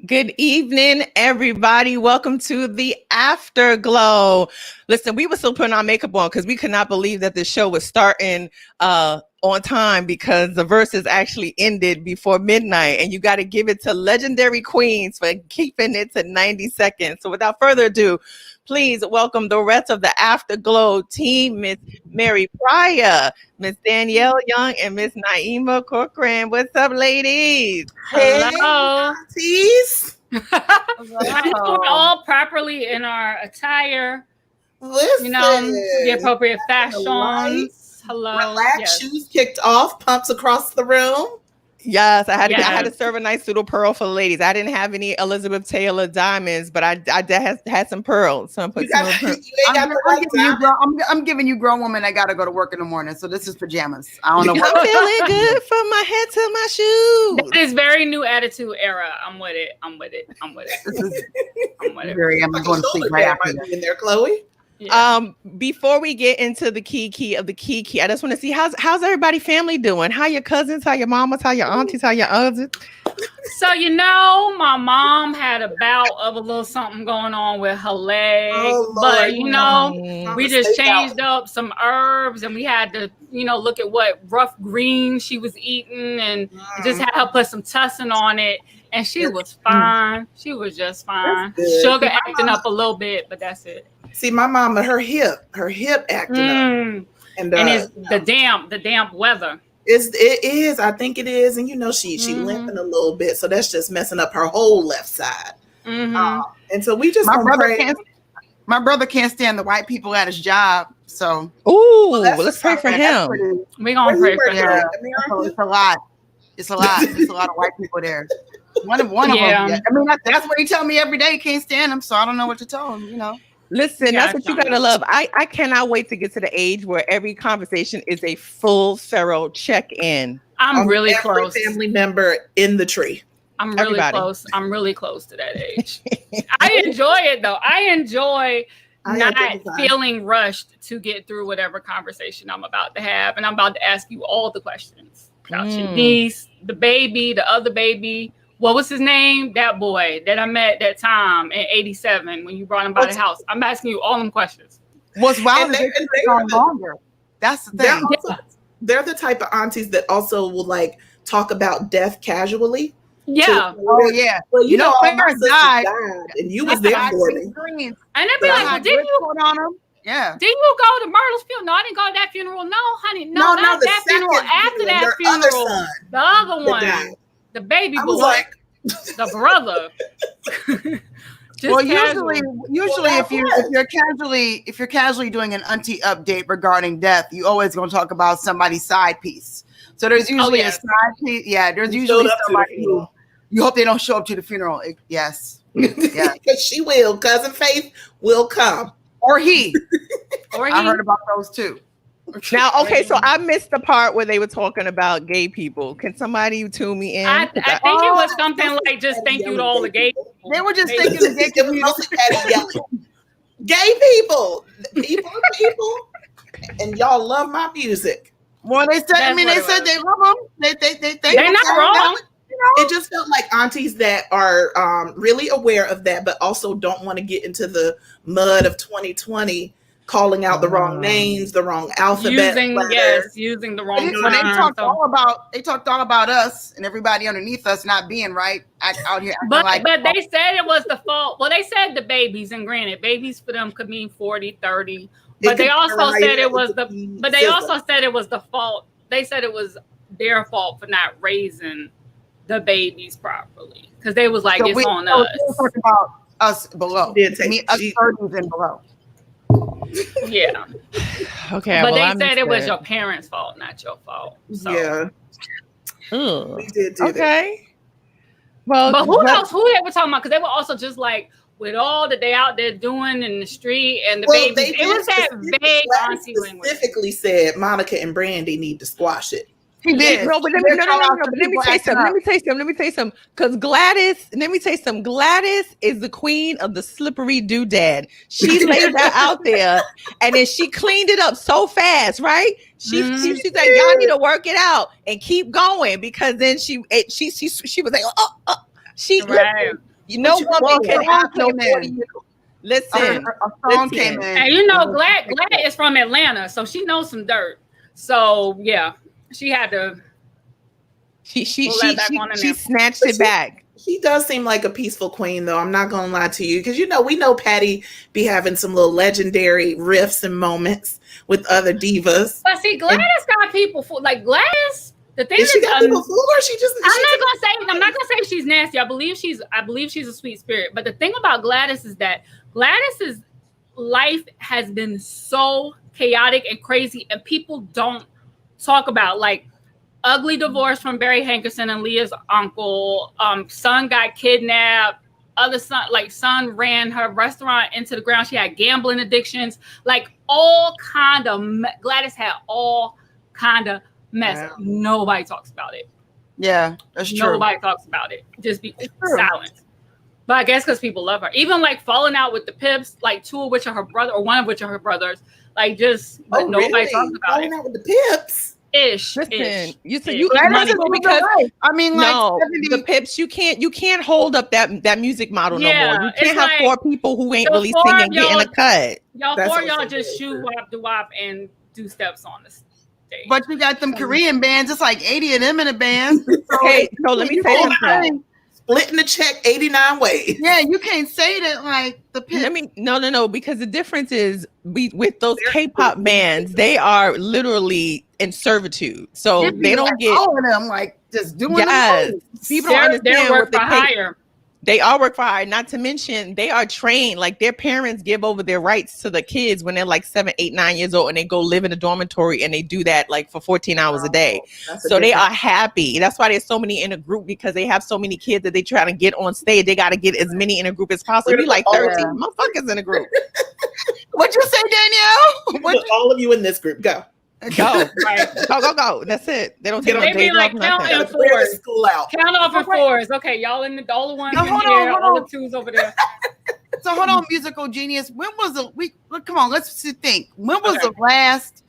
Good evening, everybody. Welcome to the Afterglow. Listen, we were still putting our makeup on because we could not believe that the show was starting on time because the Verzuz actually ended before midnight, and you got to give it to legendary queens for keeping it to 90 seconds. So without further ado, please welcome the rest of the Afterglow team, Miss Mary Pryor, Miss Danielle Young, and Miss Naima Corcoran. What's up, ladies? Hey, Hello. aunties. I think we're all properly in our attire. Listen, The appropriate fashions. lights, Hello. relax, Yes. shoes kicked off, pumps across the room. Yes, I had Yes. to serve a nice pseudo pearl for the ladies. I didn't have any Elizabeth Taylor diamonds, but I had some pearls. So I'm putting some little pearls. I'm giving you grown woman. I gotta go to work in the morning, so this is pajamas. I don't know. I'm feeling good from my head to my shoes. That is very new attitude era. I'm with it. I'm with it. I'm with it. Very. I'm going to sleep right after in there, Chloe. Yeah. Before we get into the key of the key, I just want to see how's everybody family doing? How your cousins, how your mamas, how your aunties, how your others? So my mom had a bout of a little something going on with her leg, but we just changed up some herbs, and we had to look at what rough green she was eating, and just had her put some tussin on it, and she was fine. She was just fine. Sugar acting up a little bit, but that's it. See, my mama, her hip acting up, and it's the damp weather. It is. I think it is, and she limping a little bit, so that's just messing up her whole left side. And so we just my brother can't stand the white people at his job, so let's pray for him. We're gonna pray for him. It's a lot. It's a lot. There's a lot of white people there. One of them. I mean, that's what he tell me every day. He can't stand him, so I don't know what to tell him. Listen, that's what you gotta love. I cannot wait to get to the age where every conversation is a full, thorough check-in. I'm really close. Family member in the tree. I'm really close. I'm really close to that age. I enjoy it though. I enjoy not feeling rushed to get through whatever conversation I'm about to have, and I'm about to ask you all the questions about your niece, the baby, the other baby. What was his name? That boy that I met that time in '87 when you brought him by the house. I'm asking you all them questions. What's wild is they are longer. That's the thing. They're the type of aunties that also will talk about death casually. Yeah. Well, parents died, and you was there for it. And they'd be like, didn't you on them? Yeah. Didn't you go to Myrtle's funeral? No, I didn't go to that funeral. No, honey. No, not that funeral. After that funeral, the other one. The baby boy, the brother. Well, usually, if you're casually doing an auntie update regarding death, you always gonna talk about somebody's side piece. So there's usually a side piece. Yeah, there's usually somebody who you hope they don't show up to the funeral. Yes, yeah, because she will. Cousin Faith will come, or he. I heard about those too. Now, okay, so I missed the part where they were talking about gay people. Can somebody tune me in? I think it was something like just thank you to all the gay people. They were just thinking the gay people. Gay people, and y'all love my music. Well, they said. They said they love them. They're not wrong. It just felt like aunties that are really aware of that, but also don't want to get into the mud of 2020. Calling out the wrong names, the wrong alphabet, using the wrong. They talked all about us and everybody underneath us not being right out here. But they said it was the fault. Well, they said the babies, and granted, babies for them could mean 40, 30. But they also said it was the fault. They said it was their fault for not raising the babies properly because they was like it's on us. We're talking about us below. Us 30s and below. Yeah. Okay. But they said it was your parents' fault, not your fault. So. Yeah. We did do that. Well, but who knows who they were talking about? Because they were also just like with all that they out there doing in the street and the babies. It was that vague auntie language. Specifically said Monica and Brandy need to squash it. He did. No, but let me tell you something. Because Gladys is the queen of the slippery doodad. She laid that out there, and then she cleaned it up so fast, right? She said, "Y'all need to work it out and keep going," because then she was like, She, Right. you know, woman can have no in. Listen, a song came in. And you know, Glad is from Atlanta, so she knows some dirt. So yeah, she had to. She snatched it back. She does seem like a peaceful queen, though. I'm not gonna lie to you, because we know Patti be having some little legendary riffs and moments with other divas. But see, Gladys got people for like Gladys. The thing is, she got people fooled, or she just? I'm not gonna say she's nasty. I believe she's a sweet spirit. But the thing about Gladys is that Gladys's life has been so chaotic and crazy, and people don't talk about like ugly divorce from Barry Hankerson and Leah's uncle. Son got kidnapped. Son ran her restaurant into the ground. She had gambling addictions. Like all kind of Gladys had all kind of mess. Yeah. Nobody talks about it. Yeah, that's true. Nobody talks about it. Just be silent. But I guess because people love her. Even like falling out with the Pips, like two of which are her brother, or one of which are her brothers. Like nobody talks about falling out with the Pips. Listen, you said you can money because I mean, no, the Pips, you can't hold up that music model no more. You can't have four people who ain't really singing getting a cut. Y'all just shoot wop do wop and do steps on the stage. But you got them Korean bands. It's like 80 of them in a band. Okay, so let me say something. Splitting the check 89 ways. Yeah, you can't say that like the Pips. No, because the difference is with those K-pop bands, they are literally in servitude, so they don't get all of them like just doing. Yes, people don't understand work for hire. They all work for hire. Not to mention, they are trained. Like their parents give over their rights to the kids when they're like 7, 8, 9 years old, and they go live in a dormitory, and they do that like for 14 hours a day. So they are happy. That's why there's so many in a group, because they have so many kids that they try to get on stage. They got to get as many in a group as possible. We like 13 motherfuckers in a group. What'd you say, Danielle? All of you in this group, go. Go. Right. Go. That's it. They don't take They be like count in fours. Count off in fours. Okay, y'all in the all the ones in here, all the twos over there. So hold on, musical genius. When was come on, let's think. When was the last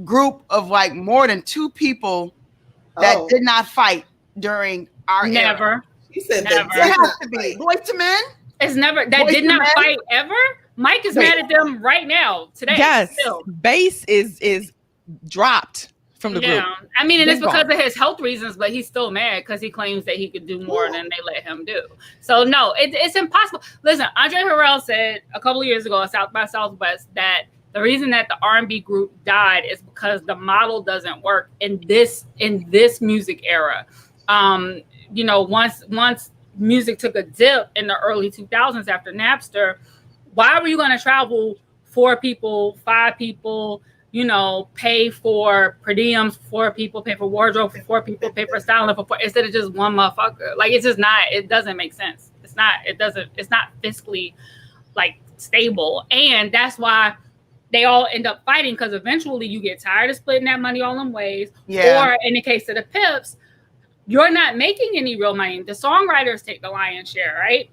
group of like more than two people that did not fight during our era? You said never. That it has to be Boyz II Men. It's never that did not fight ever. Mike is mad at them right now today. Yes, Bass is dropped from the group. I mean, and it's because of his health reasons, but he's still mad because he claims that he could do more than they let him do. So no, it's impossible. Listen, Andre Harrell said a couple of years ago at South by Southwest that the reason that the R&B group died is because the model doesn't work in this music era. Once music took a dip in the early 2000s after Napster, why were you going to travel 4 people, 5 people? Pay for per diems for 4 people, pay for wardrobe for 4 people, pay for styling for 4, instead of just one motherfucker. Like, it's just not, it doesn't make sense. It's not fiscally like stable. And that's why they all end up fighting, because eventually you get tired of splitting that money all in ways. Yeah. Or in the case of the Pips, you're not making any real money. The songwriters take the lion's share, right?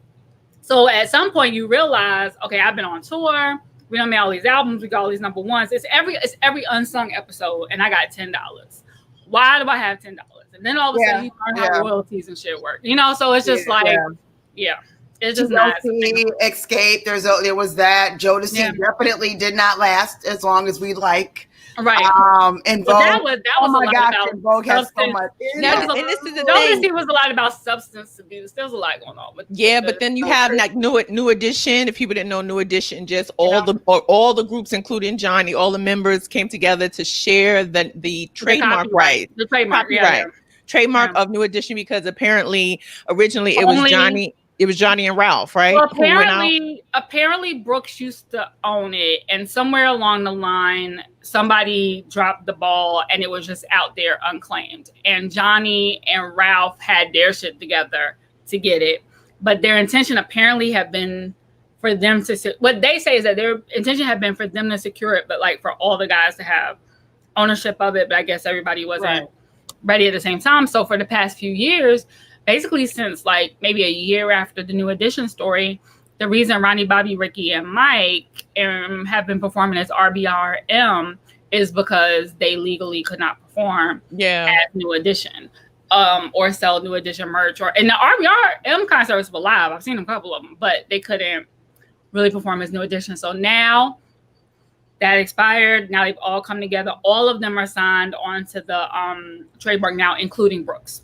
So at some point you realize, okay, I've been on tour. We done made all these albums. We got all these number ones. It's every unsung episode, and I got $10. Why do I have $10? And then all of a sudden you learn how royalties and shit work. So it's just it's just not. Escape. There was that. Jodeci definitely did not last as long as we like. Right. And Vogue. That was my gosh, and Vogue has so much. Jodeci was a lot about substance abuse. There's a lot going on with but then you have like New Edition. If people didn't know, New Edition, just all the groups, including Johnny, all the members came together to share the trademark right. The trademark, trademark of New Edition, because apparently originally it was Johnny. It was Johnny and Ralph, right? Well, apparently Brooks used to own it, and somewhere along the line, somebody dropped the ball, and it was just out there unclaimed. And Johnny and Ralph had their shit together to get it, but their intention apparently had been for them to. What they say is that their intention had been for them to secure it, but like for all the guys to have ownership of it. But I guess everybody wasn't ready at the same time. So for the past few years, basically since like maybe a year after the New Edition story, the reason Ronnie, Bobby, Ricky, and Mike have been performing as RBRM is because they legally could not perform as New Edition. or sell New Edition merch. And the RBRM concerts were live. I've seen a couple of them, but they couldn't really perform as New Edition. So now that expired. Now they've all come together. All of them are signed onto the trademark now, including Brooks.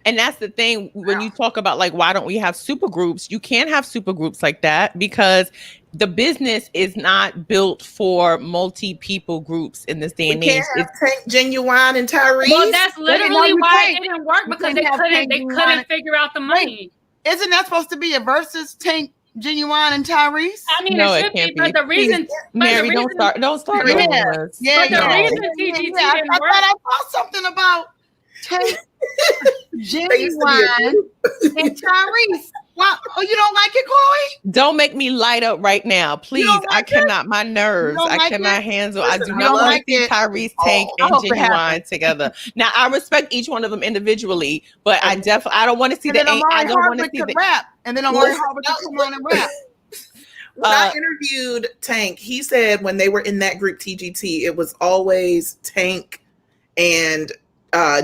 And that's the thing when you talk about like, why don't we have super groups? You can't have super groups like that because the business is not built for multi-people groups in this day and age. It's Tank, Genuine, and Tyrese. Well, that's literally why it didn't work because they couldn't figure out the money. Isn't that supposed to be a versus Tank, Genuine, and Tyrese? I mean, no, it should be, but the reason, Mary, don't start. Yeah, the reason TGT didn't work. I thought something about Tank, Genuine, and Tyrese. Wow. Oh, you don't like it, Chloe? Don't make me light up right now, please. I cannot. My nerves. I cannot handle. I do not want to see Tyrese, Tank, and Genuine together. Now, I respect each one of them individually, but I don't want to see the. I don't want to see the rap. And then I'm worried how to come on and rap. When I interviewed Tank, he said when they were in that group TGT, it was always Tank and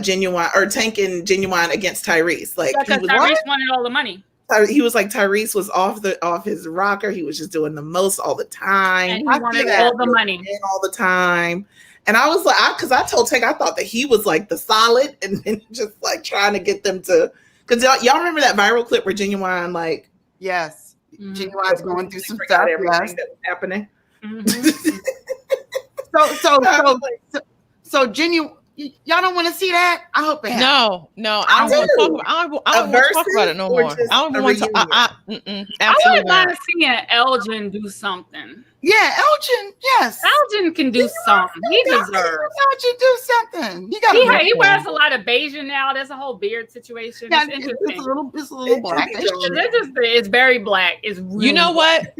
Genuine, or Tank and Genuine against Tyrese. Like because Tyrese wanted all the money. He was like, Tyrese was off his rocker. He was just doing the most all the time. And he wanted all the money all the time. And I was like, because I told Tank I thought that he was like the solid, and then just like trying to get them to, because y'all remember that viral clip where Genuine like, yes, Genuine's going through some stuff. Everything that was happening. Mm-hmm. So Genuine. Y'all don't want to see that? I hope it happens. No, I don't want to talk about it no more. I don't want to. I wouldn't mind seeing Elgin do something. Yeah, Elgin. Yes, Elgin can do something. He deserves. Elgin do something. He wears a lot of beige now. There's a whole beard situation. Yeah, it's interesting. It's a little black. It's very black. It's really you know what?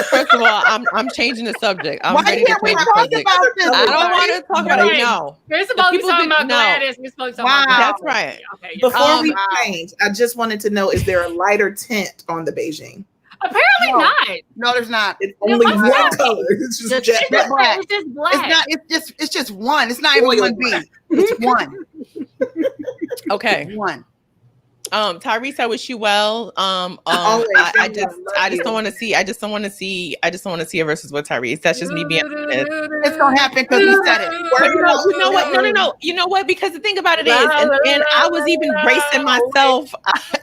First of all, I'm changing the subject. I'm ready to change the subject. I don't want to talk about it. No, we're supposed to be talking about Gladys. We're supposed to talk about That's right. Okay, before we change, I just wanted to know: is there a lighter tint on the Beijing? Apparently not. No, there's not. It's only one color. It's just jet black. It's just black. It's not. It's just one. It's not even 1B. It's one. Okay. One. Tyrese, I wish you well. I just don't want to see. I just don't want to see a versus with Tyrese. That's just me being honest. It's gonna happen because he said it. You know what? No. You know what? Because the thing about it is, and I was even bracing myself.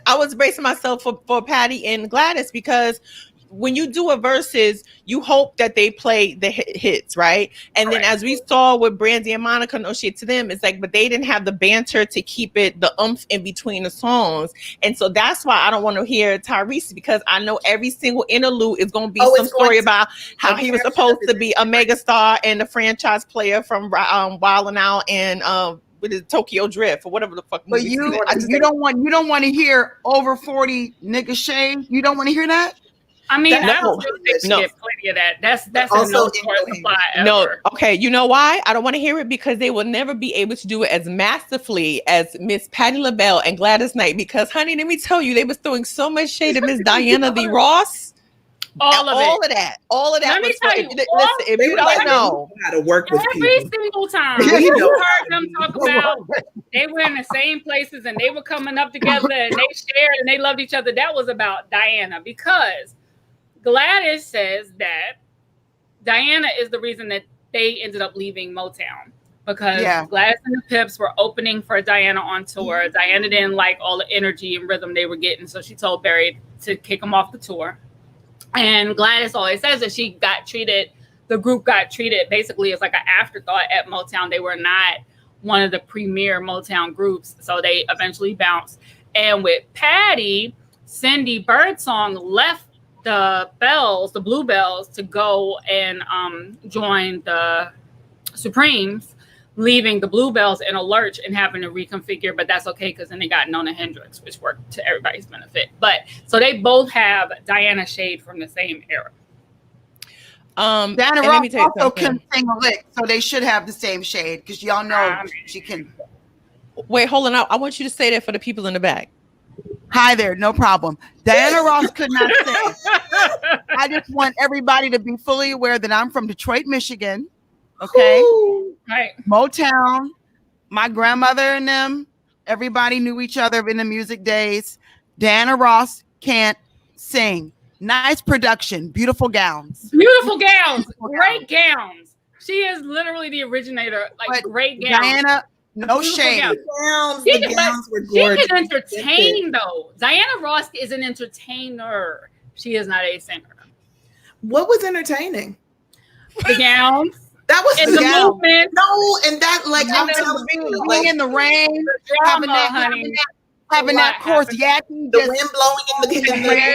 I was bracing myself for Patti and Gladys because when you do a versus, you hope that they play the hits, right? And then as we saw with Brandy and Monica, no shit to them, it's like, but they didn't have the banter to keep it, the oomph in between the songs. And so that's why I don't want to hear Tyrese, because I know every single interlude is going to be some story about how he was supposed to be a megastar and a franchise player from Wild 'N Out and with his Tokyo Drift or whatever the fuck. But you don't want to hear over 40 nigga shade. You don't want to hear that. I mean, I don't think they should get plenty of that. That's also a supply ever. No, okay. You know why? I don't want to hear it because they will never be able to do it as masterfully as Miss Patti LaBelle and Gladys Knight. Because, honey, let me tell you, they was throwing so much shade at Miss Diana the Ross. All of that. Let me tell you. Listen, if you don't know how to work with every people. single time you heard them talk about they were in the same places and they were coming up together and they shared and they loved each other, that was about Diana, because Gladys says that Diana is the reason that they ended up leaving Motown, because Gladys and the Pips were opening for Diana on tour. Mm-hmm. Diana didn't like all the energy and rhythm they were getting, so she told Barry to kick them off the tour. And Gladys always says that the group got treated basically as like an afterthought at Motown. They were not one of the premier Motown groups, so they eventually bounced. And with Patti, Cindy Birdsong left the Bluebells, to go and join the Supremes, leaving the Bluebells in a lurch and having to reconfigure, but that's okay because then they got Nona Hendrix, which worked to everybody's benefit. But so they both have Diana shade from the same era. Diana Ross also can sing a lick, so they should have the same shade because y'all know she can. Wait, hold on. I want you to say that for the people in the back. Hi there, no problem. Diana Ross could not sing. I just want everybody to be fully aware that I'm from Detroit, Michigan. Okay. Ooh, right. Motown, my grandmother and them, Everybody knew each other in the music days. Diana Ross can't sing. Nice production, beautiful gowns. Great gowns. She is literally the originator, like great gowns. Diana, no shade. The gowns were gorgeous. She can entertain though. Diana Ross is an entertainer. She is not a singer. What was entertaining? The gowns. That was in the movement. No, and that like I'm telling you, like in the rain, having that course yakking, the wind blowing in the hair.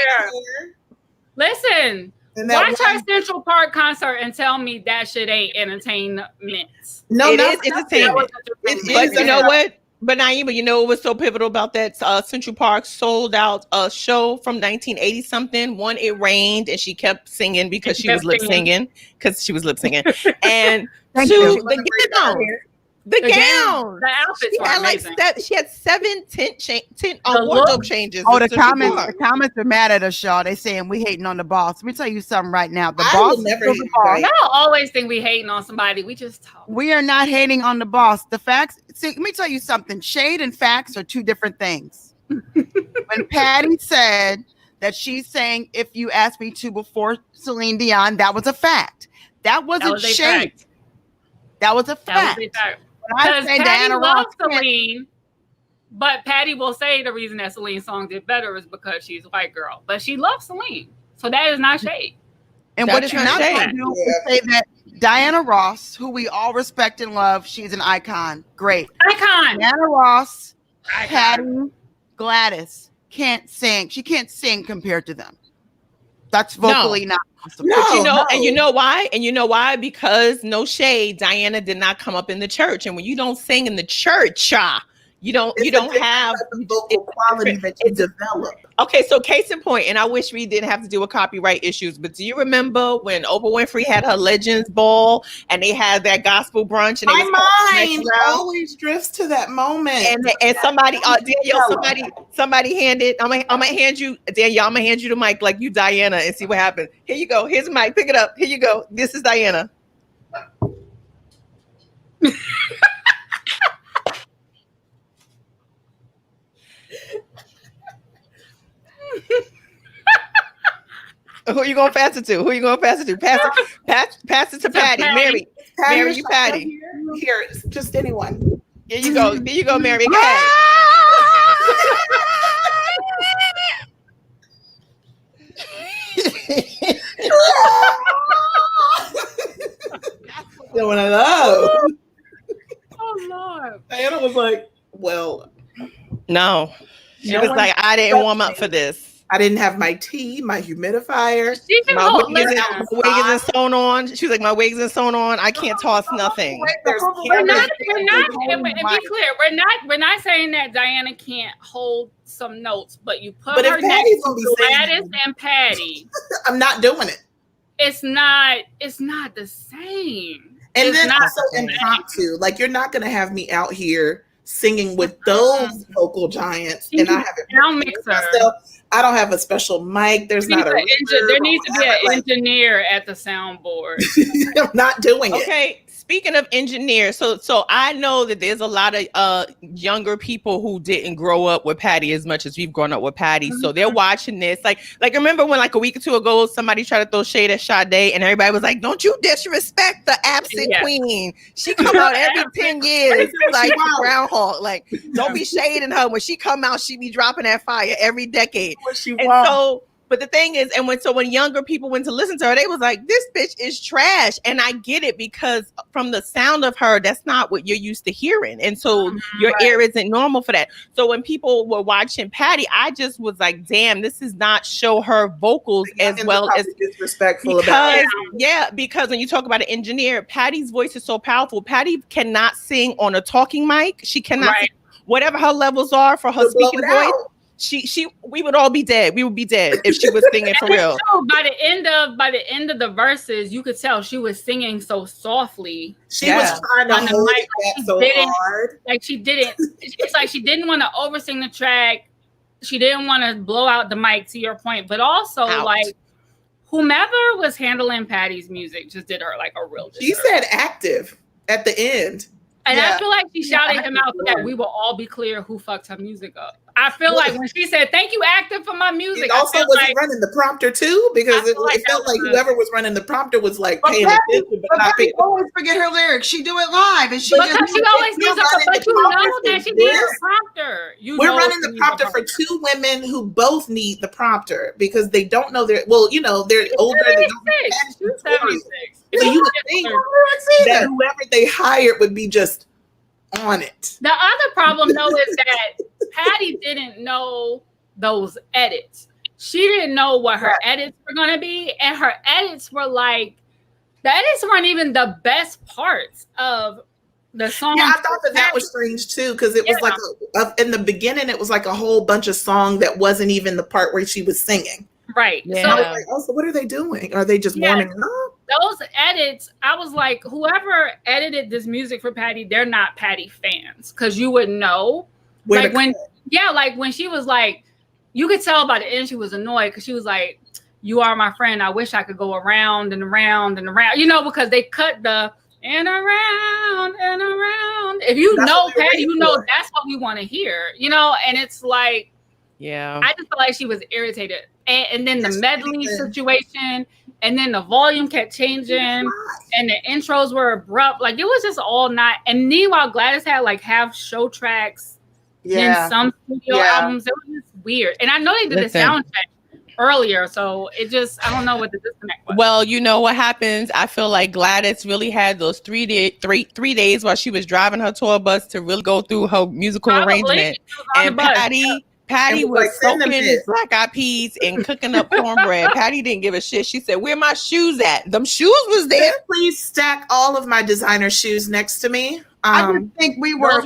Listen, watch our Central Park concert and tell me that shit ain't entertainment. No, it is entertainment. But you know what? But Naima, you know what was so pivotal about that Central Park sold out a show from 1980 something. One, it rained and she kept singing because she was lip singing. And two, the gown. The outfits were amazing. She had 7 tint wardrobe changes. Oh, the comments are mad at us, y'all. They saying we hating on the boss. Let me tell you something right now. The boss. Y'all always think we hating on somebody. We just talk. We are not hating on the boss. The facts. See, let me tell you something. Shade and facts are two different things. When Patti said that she's saying "If You Ask Me To" before Celine Dion, that was a fact. That wasn't shade. That was a fact. Because Patti loves Celine, but Patti will say the reason that Celine's song did better is because she's a white girl. But she loves Celine, so that is not shade. And what you're not going to do is say that Diana Ross, who we all respect and love, she's an icon. Great. Icon. Diana Ross, Patti, Gladys can't sing. She can't sing compared to them. That's vocally not possible. And you know why? And you know why? Because no shade, Diana did not come up in the church. And when you don't sing in the church, you don't have the vocal quality that you develop. Okay, so case in point, and I wish we didn't have to deal with copyright issues, but do you remember when Oprah Winfrey had her Legends Ball and they had that gospel brunch? And my mind always drifts to that moment. And somebody, Danielle, somebody handed. I'm gonna hand you, Danielle. I'm gonna hand you the mic like you, Diana, and see what happens. Here you go. Here's the mic. Pick it up. Here you go. This is Diana. Who are you going to pass it to? Pass it to Patti. Mary, you Patti. Here, just anyone. Here you go, Mary. Go ahead. One of those. Oh Lord. Diana was like, well, no. She was like, I didn't warm up for this. I didn't have my tea, my humidifier. My wig isn't sewn on. She was like, my wig isn't sewn on. I can't toss nothing. We're not. And be clear, we're not saying that Diana can't hold some notes, but you put her next to Gladys and Patti. I'm not doing it. It's not the same. And it's then also impromptu. Like, you're not going to have me out here singing with those vocal giants, and I haven't myself. I don't have a special mic. There's not there needs to be an engineer at the soundboard. I'm not doing it. Okay. Speaking of engineers, so I know that there's a lot of younger people who didn't grow up with Patti as much as we've grown up with Patti. Mm-hmm. So they're watching this. Like remember when like a week or two ago somebody tried to throw shade at Sade and everybody was like, "Don't you disrespect the absent queen? She come out every 10 years like groundhog. Like don't be shading her. When she come out, she be dropping that fire every decade." But the thing is, and when younger people went to listen to her, they was like, "This bitch is trash." And I get it because from the sound of her, that's not what you're used to hearing, and so your ear isn't normal for that. So when people were watching Patti, I just was like, "Damn, this does not show her vocals as well as disrespectful about it." Yeah, because when you talk about an engineer, Patti's voice is so powerful. Patti cannot sing on a talking mic. She cannot sing, whatever her levels are for her speaking voice. We would all be dead. We would be dead if she was singing for real. By the end of the verses, you could tell she was singing so softly. She was trying to hold it so hard. It's like she didn't want to oversing the track. She didn't want to blow out the mic, to your point. But also, like, whomever was handling Patti's music just did her like a real disservice. She said active at the end. And I feel like she shouted him out so that we will all be clear who fucked her music up. I feel like when she said, "Thank you, actor, for my music," also was he running the prompter too? Because it felt like whoever was running the prompter was like paying attention, but not paying. Always forget her lyrics. She do it live, and she because she always gives up. But you know that she needs a prompter. We're running the prompter for two women who both need the prompter because they don't know their. Well, you know they're older. She's 76. So you would think that whoever they hired would be just on it. The other problem though is that Patti didn't know those edits. She didn't know what her edits were going to be, and her edits were like the edits weren't even the best parts of the song. Yeah, I thought that was strange too because it was like in the beginning it was like a whole bunch of song that wasn't even the part where she was singing. Right. Yeah. So I was like, oh, so what are they doing? Are they just warming up? Those edits, I was like, whoever edited this music for Patti, they're not Patti fans because you would know. Like when she was like, you could tell by the end she was annoyed because she was like, "You are my friend. I wish I could go around and around and around," you know, because they cut the and around and around. If you know Patti, you know that's what we want to hear, you know, and it's like, I just felt like she was irritated. And then the medley situation, and then the volume kept changing, and the intros were abrupt. Like it was just all not. And meanwhile, Gladys had like half show tracks, then some studio albums. It was just weird. And I know they did the sound check earlier, so it just I don't know what the disconnect was. Well, you know what happens. I feel like Gladys really had those 3 days while she was driving her tour bus to really go through her musical arrangement, and Patti was soaking Black Eyed Peas and cooking up cornbread. Patti didn't give a shit. She said, "Where my shoes at? Them shoes was there." Please stack all of my designer shoes next to me. I just think we were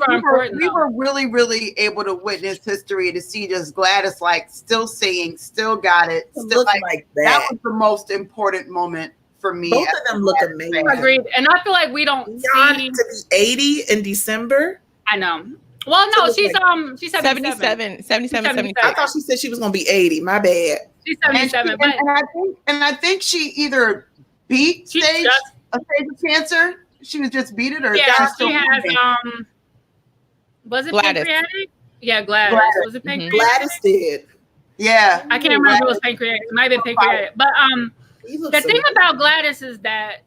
really, really able to witness history to see just Gladys like still singing, still got it, still like that. That was the most important moment for me. Both of them look amazing. Agreed. And I feel like we don't see to be 80 in December. I know. Well, no, she's 77. I thought she said she was gonna be 80. My bad. She's 77. And I think she either beat stage of cancer. She was just beat it, or she has was it Gladys. pancreatic? Yeah, Gladys. Was it pancreatic? Gladys did. Yeah, I can't remember if it was pancreatic. It might have been pancreatic. But the thing about Gladys is that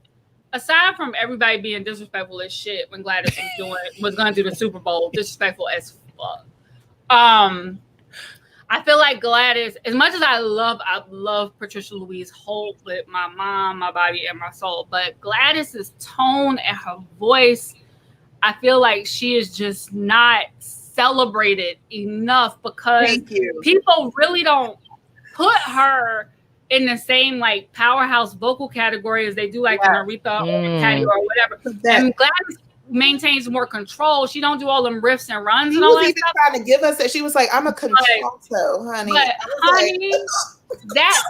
aside from everybody being disrespectful as shit when Gladys was going to do the Super Bowl, disrespectful as fuck. I feel like Gladys, as much as I love Patricia Louise Holt with my mind, my body, and my soul, but Gladys's tone and her voice, I feel like she is just not celebrated enough because people really don't put her in the same like powerhouse vocal category as they do like Aretha or Patti or whatever. And Gladys maintains more control. She don't do all them riffs and runs and all that stuff. Trying to give us that. She was like, "I'm a contralto, honey." But honey, that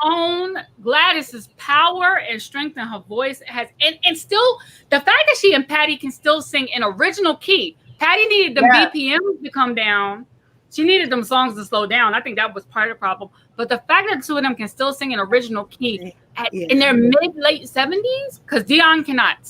tone, Gladys's power and strength in her voice has, and still the fact that she and Patti can still sing in original key. Patti needed the BPMs to come down. She needed them songs to slow down. I think that was part of the problem. But the fact that the two of them can still sing in original key in their late 70s, because Dion cannot.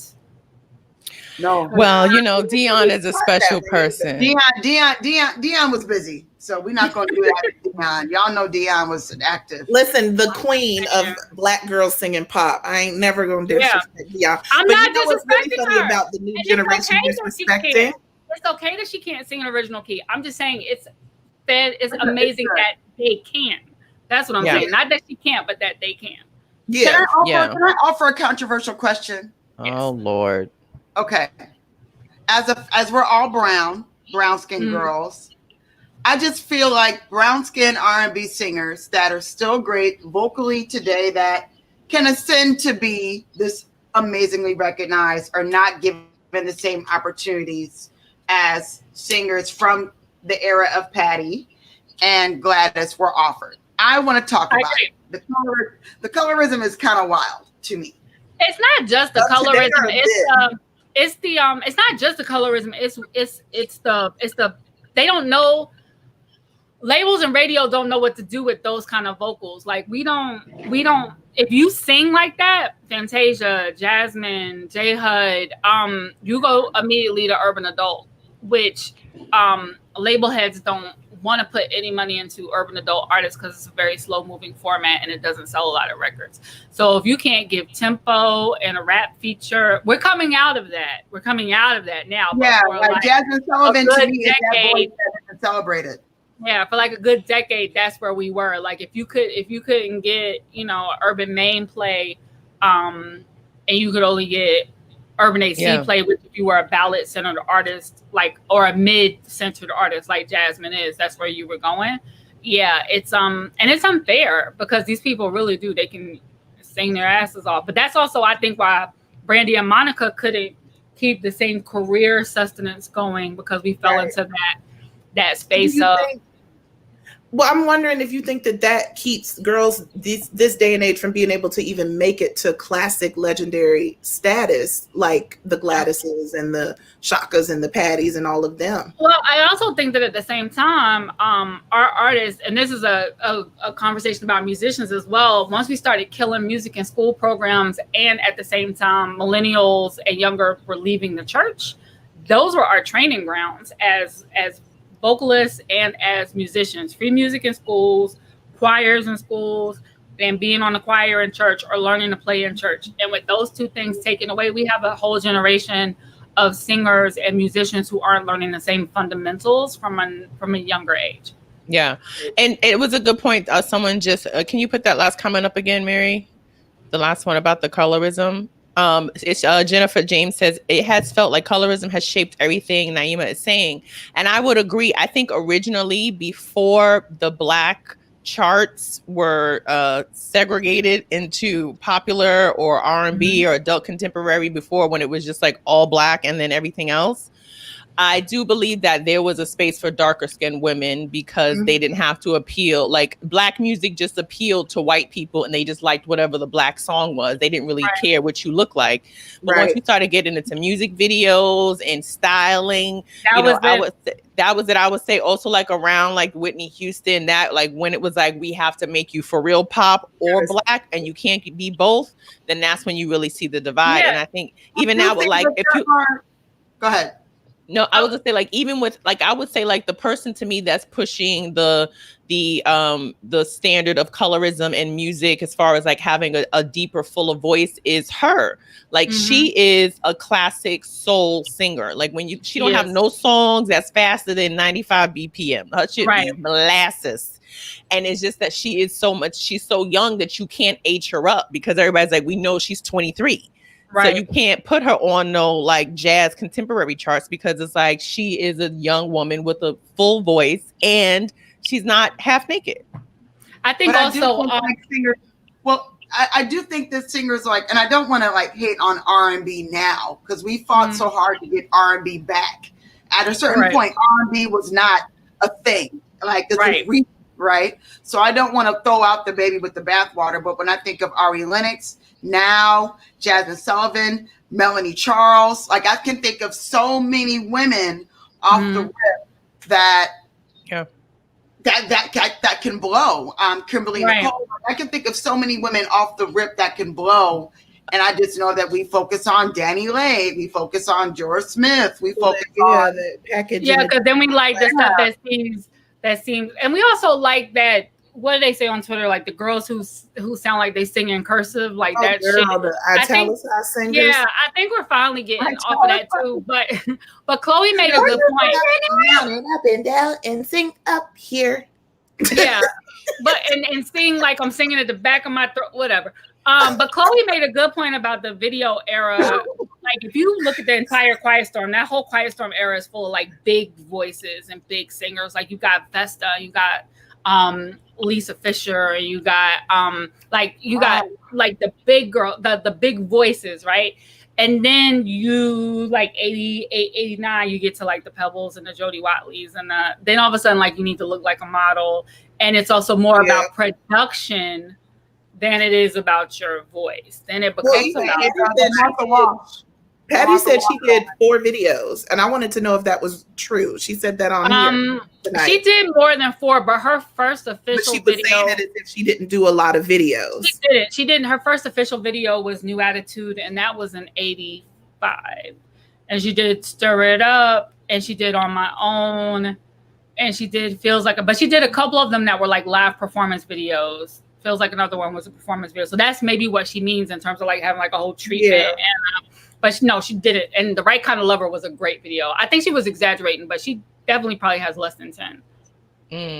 No. Well, you know, Dion is a special person. Dion was busy, so we're not going to do that to Dion. Y'all know Dion was active. Listen, the queen of Black girls singing pop. I ain't never going to disrespect Dion. I'm but not you know what's really funny about the new generation disrespecting? It's okay that she can't sing in original key. I'm just saying it's amazing that they can. That's what I'm saying. Not that she can't, but that they can. Yeah. Can I offer a controversial question? Oh Lord. Okay. As we're all brown skin girls, I just feel like brown skin R&B singers that are still great vocally today that can ascend to be this amazingly recognized are not given the same opportunities as singers from the era of Patti and Gladys were offered. I want to talk about it. The colorism is kind of wild to me. It's not just the colorism. It's not just the colorism. It's the they don't know labels and radio don't know what to do with those kind of vocals. Like we don't, if you sing like that, Fantasia, Jasmine, J Hud, you go immediately to urban adult, which label heads don't want to put any money into urban adult artists because it's a very slow moving format and it doesn't sell a lot of records. So if you can't give tempo and a rap feature, we're coming out of that. We're coming out of that now. Yeah, like Jasmine Sullivan to me is that voice that isn't celebrated. Yeah, for like a good decade, that's where we were. Like if you couldn't get, you know, urban main play, and you could only get urban AC play, which if you were a ballad centered artist, like, or a mid centered artist like Jasmine is, that's where you were going. Yeah, it's and it's unfair because these people really do, they can sing their asses off. But that's also, I think, why Brandy and Monica couldn't keep the same career sustenance going, because we fell into that space of. Well, I'm wondering if you think that keeps girls this day and age from being able to even make it to classic legendary status, like the Gladyses and the Shakas and the Patties and all of them. Well, I also think that at the same time, our artists, and this is a conversation about musicians as well, once we started killing music in school programs, and at the same time, millennials and younger were leaving the church, those were our training grounds as vocalists and as musicians. Free music in schools, choirs in schools, and being on the choir in church or learning to play in church. And with those two things taken away, we have a whole generation of singers and musicians who aren't learning the same fundamentals from a younger age. Yeah, and it was a good point. Someone just can you put that last comment up again, Mary? The last one about the colorism. It's Jennifer James says it has felt like colorism has shaped everything Naima is saying, and I would agree. I think originally, before the Black charts were segregated into popular or R&B or adult contemporary, before, when it was just like all Black and then everything else, I do believe that there was a space for darker skinned women because they didn't have to appeal. Like Black music just appealed to white people and they just liked whatever the Black song was. They didn't really care what you look like. But once you started getting into music videos and styling, I would say also like around like Whitney Houston, that like when it was like, we have to make you for real pop or Black and you can't be both, then that's when you really see the divide. And I think even now with like, if you go ahead. No, I was gonna say, like, even with, like, I would say, like, the person to me that's pushing the standard of colorism in music, as far as like having a deeper, fuller voice, is her. Like, she is a classic soul singer. Like, when she don't have no songs that's faster than 95 BPM. Her shit be molasses. And it's just that she's so young that you can't age her up, because everybody's like, we know she's 23. So you can't put her on no like jazz contemporary charts, because it's like she is a young woman with a full voice and she's not half naked. I think but also I do think that singers like, and I don't want to like hate on R&B now, because we fought so hard to get R&B back. At a certain point, R&B was not a thing. Like right? So I don't want to throw out the baby with the bathwater, but when I think of Ari Lennox, now Jasmine Sullivan, Melanie Charles, like I can think of so many women off the rip that can blow. Kimberly Nicole, I can think of so many women off the rip that can blow. And I just know that we focus on Danny Lay, we focus on George Smith, we focus on the package. Yeah, because then we like the stuff that seems, and we also like that. What do they say on Twitter? Like the girls who sound like they sing in cursive, like that shit. The italicized singers. Yeah, I think we're finally getting off of that too. But Chloe made a good point. Up and down and sing up here. Yeah, but and sing like I'm singing at the back of my throat, whatever. But Chloe made a good point about the video era. Like if you look at the entire Quiet Storm, that whole Quiet Storm era is full of like big voices and big singers. Like you got Vesta, you got Lisa Fisher, and you got like the big girl, the big voices, right? And then you like 88, 89, you get to like the Pebbles and the Jody Watleys, and then all of a sudden like you need to look like a model, and it's also more about production than it is about your voice. Then it becomes about Patti said she did 4 videos, and I wanted to know if that was true. She said that on here tonight. She did more than 4, but her first official video. But she was saying that as if she didn't do a lot of videos. She didn't. She didn't. Her first official video was New Attitude, and that was in '85. And she did Stir It Up, and she did On My Own, and she did Feels Like but she did a couple of them that were like live performance videos. Feels Like Another one was a performance video. So that's maybe what she means in terms of like having like a whole treatment. Yeah. And, but no, she did it. And The Right Kind of Lover was a great video. I think she was exaggerating, but she definitely probably has less than 10.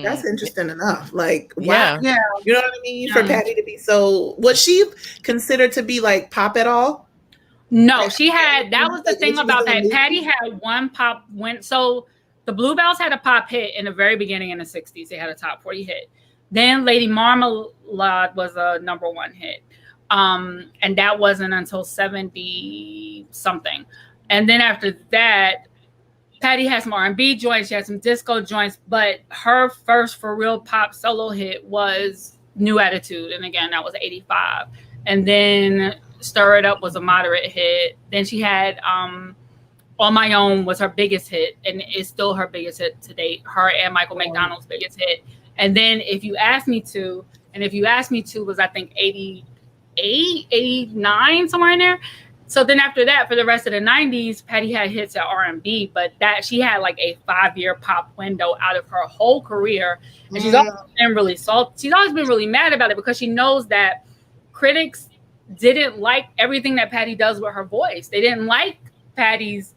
That's interesting enough. Like, wow. Yeah. You know what I mean? For Patti to be so, was she considered to be like pop at all? No, she had, that was the thing about that. Patti had one pop so the Bluebells had a pop hit in the very beginning in the 60s. They had a top 40 hit. Then Lady Marmalade was a #1 hit. And that wasn't until 70 something. And then after that, Patti had some R&B joints, she had some disco joints, but her first for real pop solo hit was New Attitude. And again, that was 85. And then Stir It Up was a moderate hit. Then she had On My Own was her biggest hit, and it's still her biggest hit to date. Her and Michael McDonald's biggest hit. And then If You Ask Me To was I think 88, 89, somewhere in there. So then after that, for the rest of the 90s, Patti had hits at R&B, but that she had like a 5-year pop window out of her whole career. And she's always been really salty. She's always been really mad about it because she knows that critics didn't like everything that Patti does with her voice. They didn't like Patti's,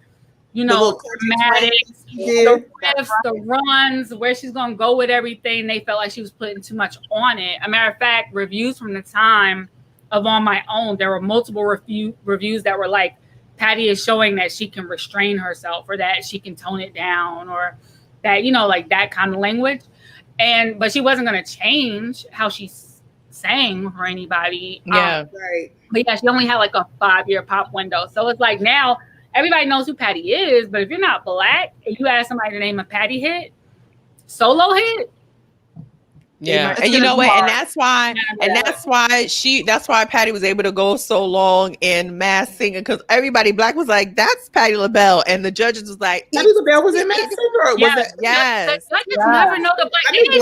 dramatics, the riffs, the runs, where she's going to go with everything. They felt like she was putting too much on it. As a matter of fact, reviews from the time of On My Own, there were multiple reviews that were like, Patti is showing that she can restrain herself, or that she can tone it down, or that, like that kind of language. But she wasn't going to change how she sang for anybody. Yeah. Right. But yeah, she only had like a 5-year pop window. So it's like now everybody knows who Patti is, but if you're not Black and you ask somebody to name a Patti hit, solo hit. Yeah, and you know what? And that's why Patti was able to go so long in Masked Singer, because everybody Black was like, "That's Patti LaBelle," and the judges was like, "Patti LaBelle was in Masked Singer." Yes. I just never know the Black. They didn't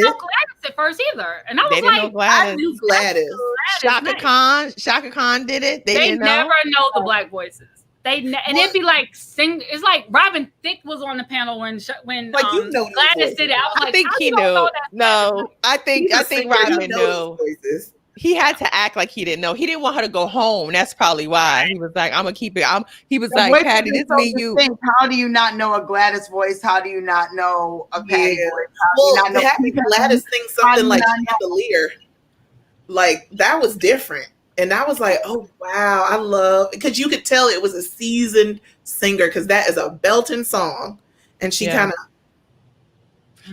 know Gladys at first either, and I was like, I knew Gladys. Shaka Khan did it. They never know the Black voices. And it'd be like it's like Robin Thicke was on the panel when Gladys did it. I think he knew. No, I think Robin knew. He had to act like he didn't know. He didn't want her to go home. That's probably why he was like, "I'm gonna keep it." He was like, "Patti, this me you." How do you not know a Gladys voice? How do you not know a Patti voice? Having Gladys sing something like Chandelier, like that was different. And I was like, oh, wow, I love it. Because you could tell it was a seasoned singer, because that is a belting song. And she kind of.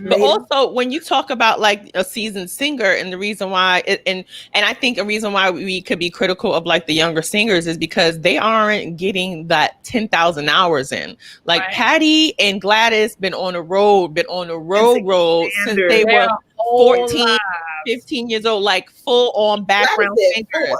But also, when you talk about like a seasoned singer, and the reason why, and I think a reason why we could be critical of like the younger singers is because they aren't getting that 10,000 hours in. Like Patti and Gladys been on the road since they were 14, 15 years old, like full on background singers.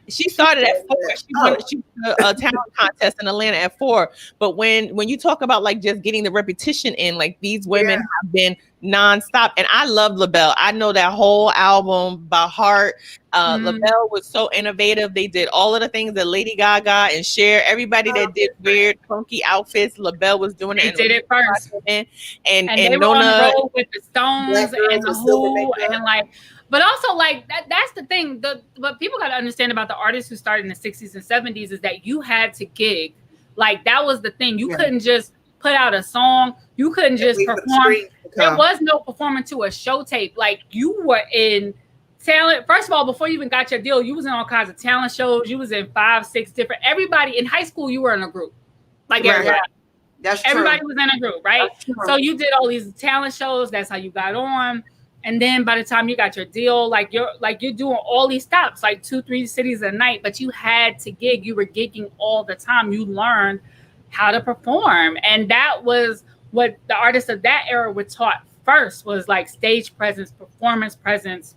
She started at 4. She won a talent contest in Atlanta at 4. But when you talk about like just getting the repetition in, like these women have been nonstop. And I love Labelle. I know that whole album by heart. Labelle was so innovative. They did all of the things that Lady Gaga and Cher, everybody that did weird, funky outfits, Labelle was doing it. They did it first. And they were on the road with the Stones and the Who, and like. But also, like, that's the thing. What people got to understand about the artists who started in the 60s and 70s is that you had to gig. Like, that was the thing. You couldn't just put out a song. You couldn't just perform. There was no performing to a show tape. Like, you were in talent. First of all, before you even got your deal, you was in all kinds of talent shows. You was in 5, 6 different. Everybody in high school, you were in a group. Like, everybody. That's true. Everybody was in a group, right? So you did all these talent shows. That's how you got on. And then by the time you got your deal, you're doing all these stops, like 2-3 cities a night, but you had to gig. You were gigging all the time. You learned how to perform. And that was what the artists of that era were taught first, was like stage presence, performance presence,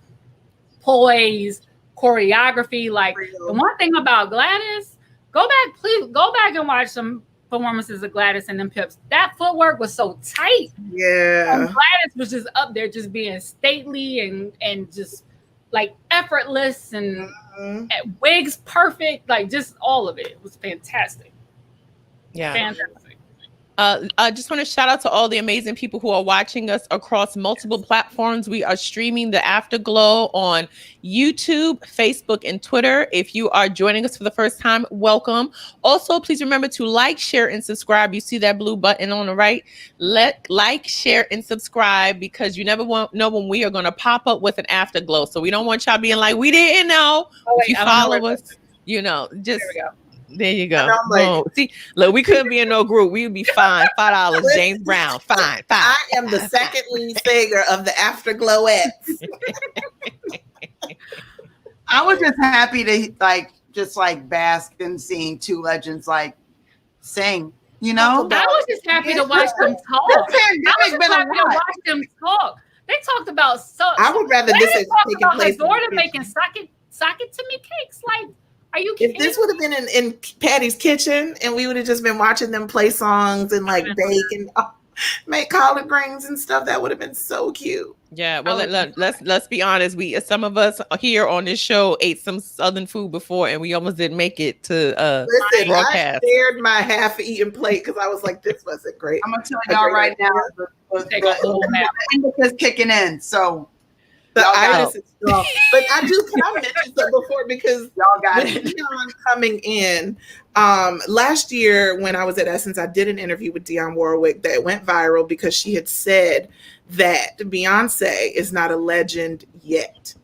poise, choreography. Like the one thing about Gladys, Go back, please. Go back and watch some performances of Gladys and them Pips. That footwork was so tight. Yeah. And Gladys was just up there, just being stately and just like effortless and wigs perfect. Like just all of it. It was fantastic. Yeah. Fantastic. I just want to shout out to all the amazing people who are watching us across multiple platforms. We are streaming the Afterglow on YouTube, Facebook, and Twitter. If you are joining us for the first time, welcome. Also, please remember to like, share, and subscribe. You see that blue button on the right? Like, share, and subscribe, because you never know when we are going to pop up with an Afterglow. So we don't want y'all being like, we didn't know. If you follow us, you know, just... There we go. There you go. Like, see, look, we couldn't be in no group. We would be fine. $5. James Brown. Fine. I am the second lead singer of the Afterglowettes. I was just happy to bask in seeing two legends sing. You know, I was just happy to watch them talk. I was just happy to watch them talk. They talked about I would rather this had taken place. Her daughter making socket to me cakes. Like, are you kidding? If this would have been in Patty's kitchen and we would have just been watching them play songs and like bake and make collard greens and stuff, that would have been so cute. Yeah, well, let's be honest. Some of us here on this show ate some Southern food before, and we almost didn't make it to Listen, broadcast. I shared my half-eaten plate because I was like, "This wasn't great." I'm gonna tell y'all right now, the indica's kicking in, so. The itis is strong. But I mentioned that before because y'all got it. Dionne coming in. Last year when I was at Essence, I did an interview with Dionne Warwick that went viral because she had said that Beyonce is not a legend yet.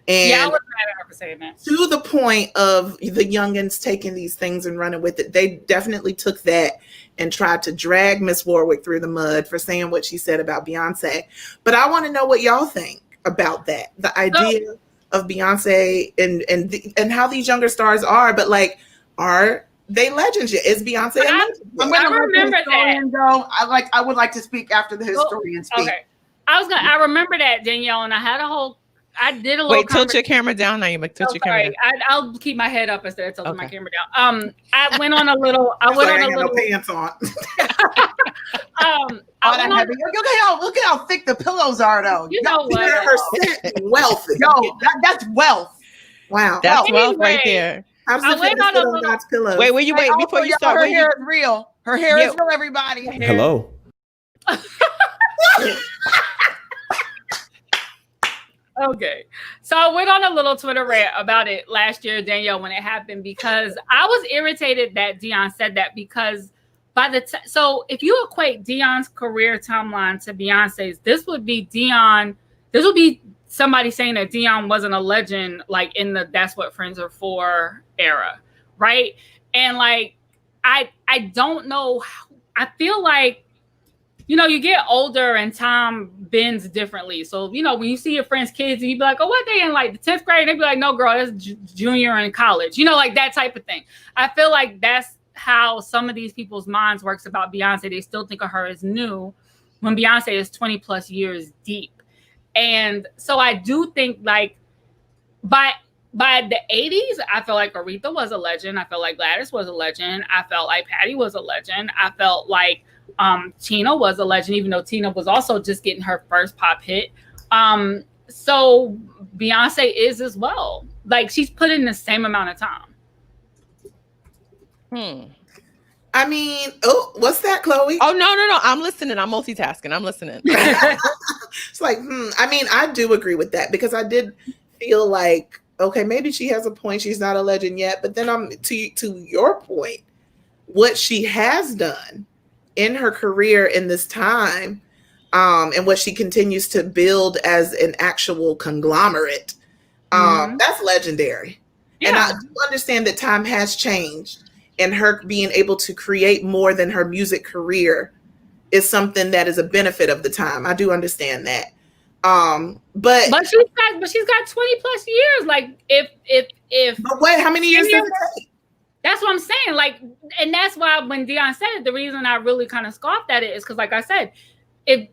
And yeah, I was mad at her for saying that. To the point of the youngins taking these things and running with it. They definitely took that and tried to drag Miss Warwick through the mud for saying what she said about Beyonce. But I want to know what y'all think about that, the idea of Beyonce and how these younger stars are, but like, are they legends yet? Is Beyonce a legend? I remember that. Though I would like to speak after the historian speak. Okay, I remember that, Danielle, and I did a little. Wait, tilt your camera down now. You make tilt your camera down. I'll keep my head up instead of tilting my camera down. I went on a little. I went on a little. Pants on. Look at how thick the pillows are, though. You know what? Her wealthy. Yo, that's wealth. Wow, that's wealth right there. I went on a little. God's pillows. Wait, wait before you start. Her hair is real. Her hair is real. Everybody. Hello. Okay, so I went on a little Twitter rant about it last year, Danielle, when it happened, because I was irritated that Dionne said that, because so if you equate Dionne's career timeline to Beyonce's, this would be somebody saying that Dionne wasn't a legend, like in the That's What Friends Are For era, right? And like, I don't know. I feel like, you know, you get older and time bends differently. So, you know, when you see your friends' kids and you be like, oh, what, they in like the 10th grade? And they be like, no, girl, that's junior in college. You know, like that type of thing. I feel like that's how some of these people's minds works about Beyonce. They still think of her as new when Beyonce is 20 plus years deep. And so I do think like by the 80s, I felt like Aretha was a legend. I felt like Gladys was a legend. I felt like Patti was a legend. I felt like Tina was a legend, even though Tina was also just getting her first pop hit. So Beyonce is as well. Like, she's put in the same amount of time. I mean, oh, what's that, Chloe? Oh, no. I'm listening. I'm multitasking. I'm listening. It's like, I mean, I do agree with that, because I did feel like, okay, maybe she has a point. She's not a legend yet. But then to your point, what she has done in her career in this time, and what she continues to build as an actual conglomerate, that's legendary. Yeah. And I do understand that time has changed, and her being able to create more than her music career is something that is a benefit of the time. I do understand that. But she's got 20 plus years. Like, if but wait, how many years does it take? That's what I'm saying. Like, and that's why when Dionne said it, the reason I really kind of scoffed at it is because, like I said, if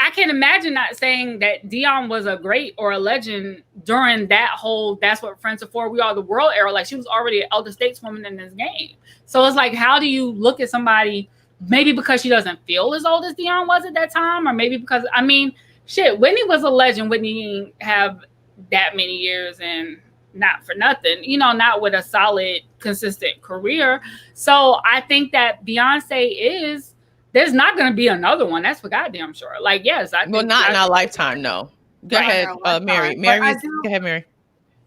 I can imagine not saying that Dionne was a great or a legend during that whole "That's What Friends Are For, We Are the World" era. Like, she was already an elder stateswoman in this game. So it's like, how do you look at somebody, maybe because she doesn't feel as old as Dionne was at that time, or maybe because, I mean, shit, Whitney was a legend. Whitney didn't have that many years, and not for nothing, you know, not with a solid, consistent career. So I think that Beyonce is, there's not going to be another one. That's for goddamn sure. Like, yes. Well, not in our lifetime, no. Go ahead, Mary. Go ahead, Mary.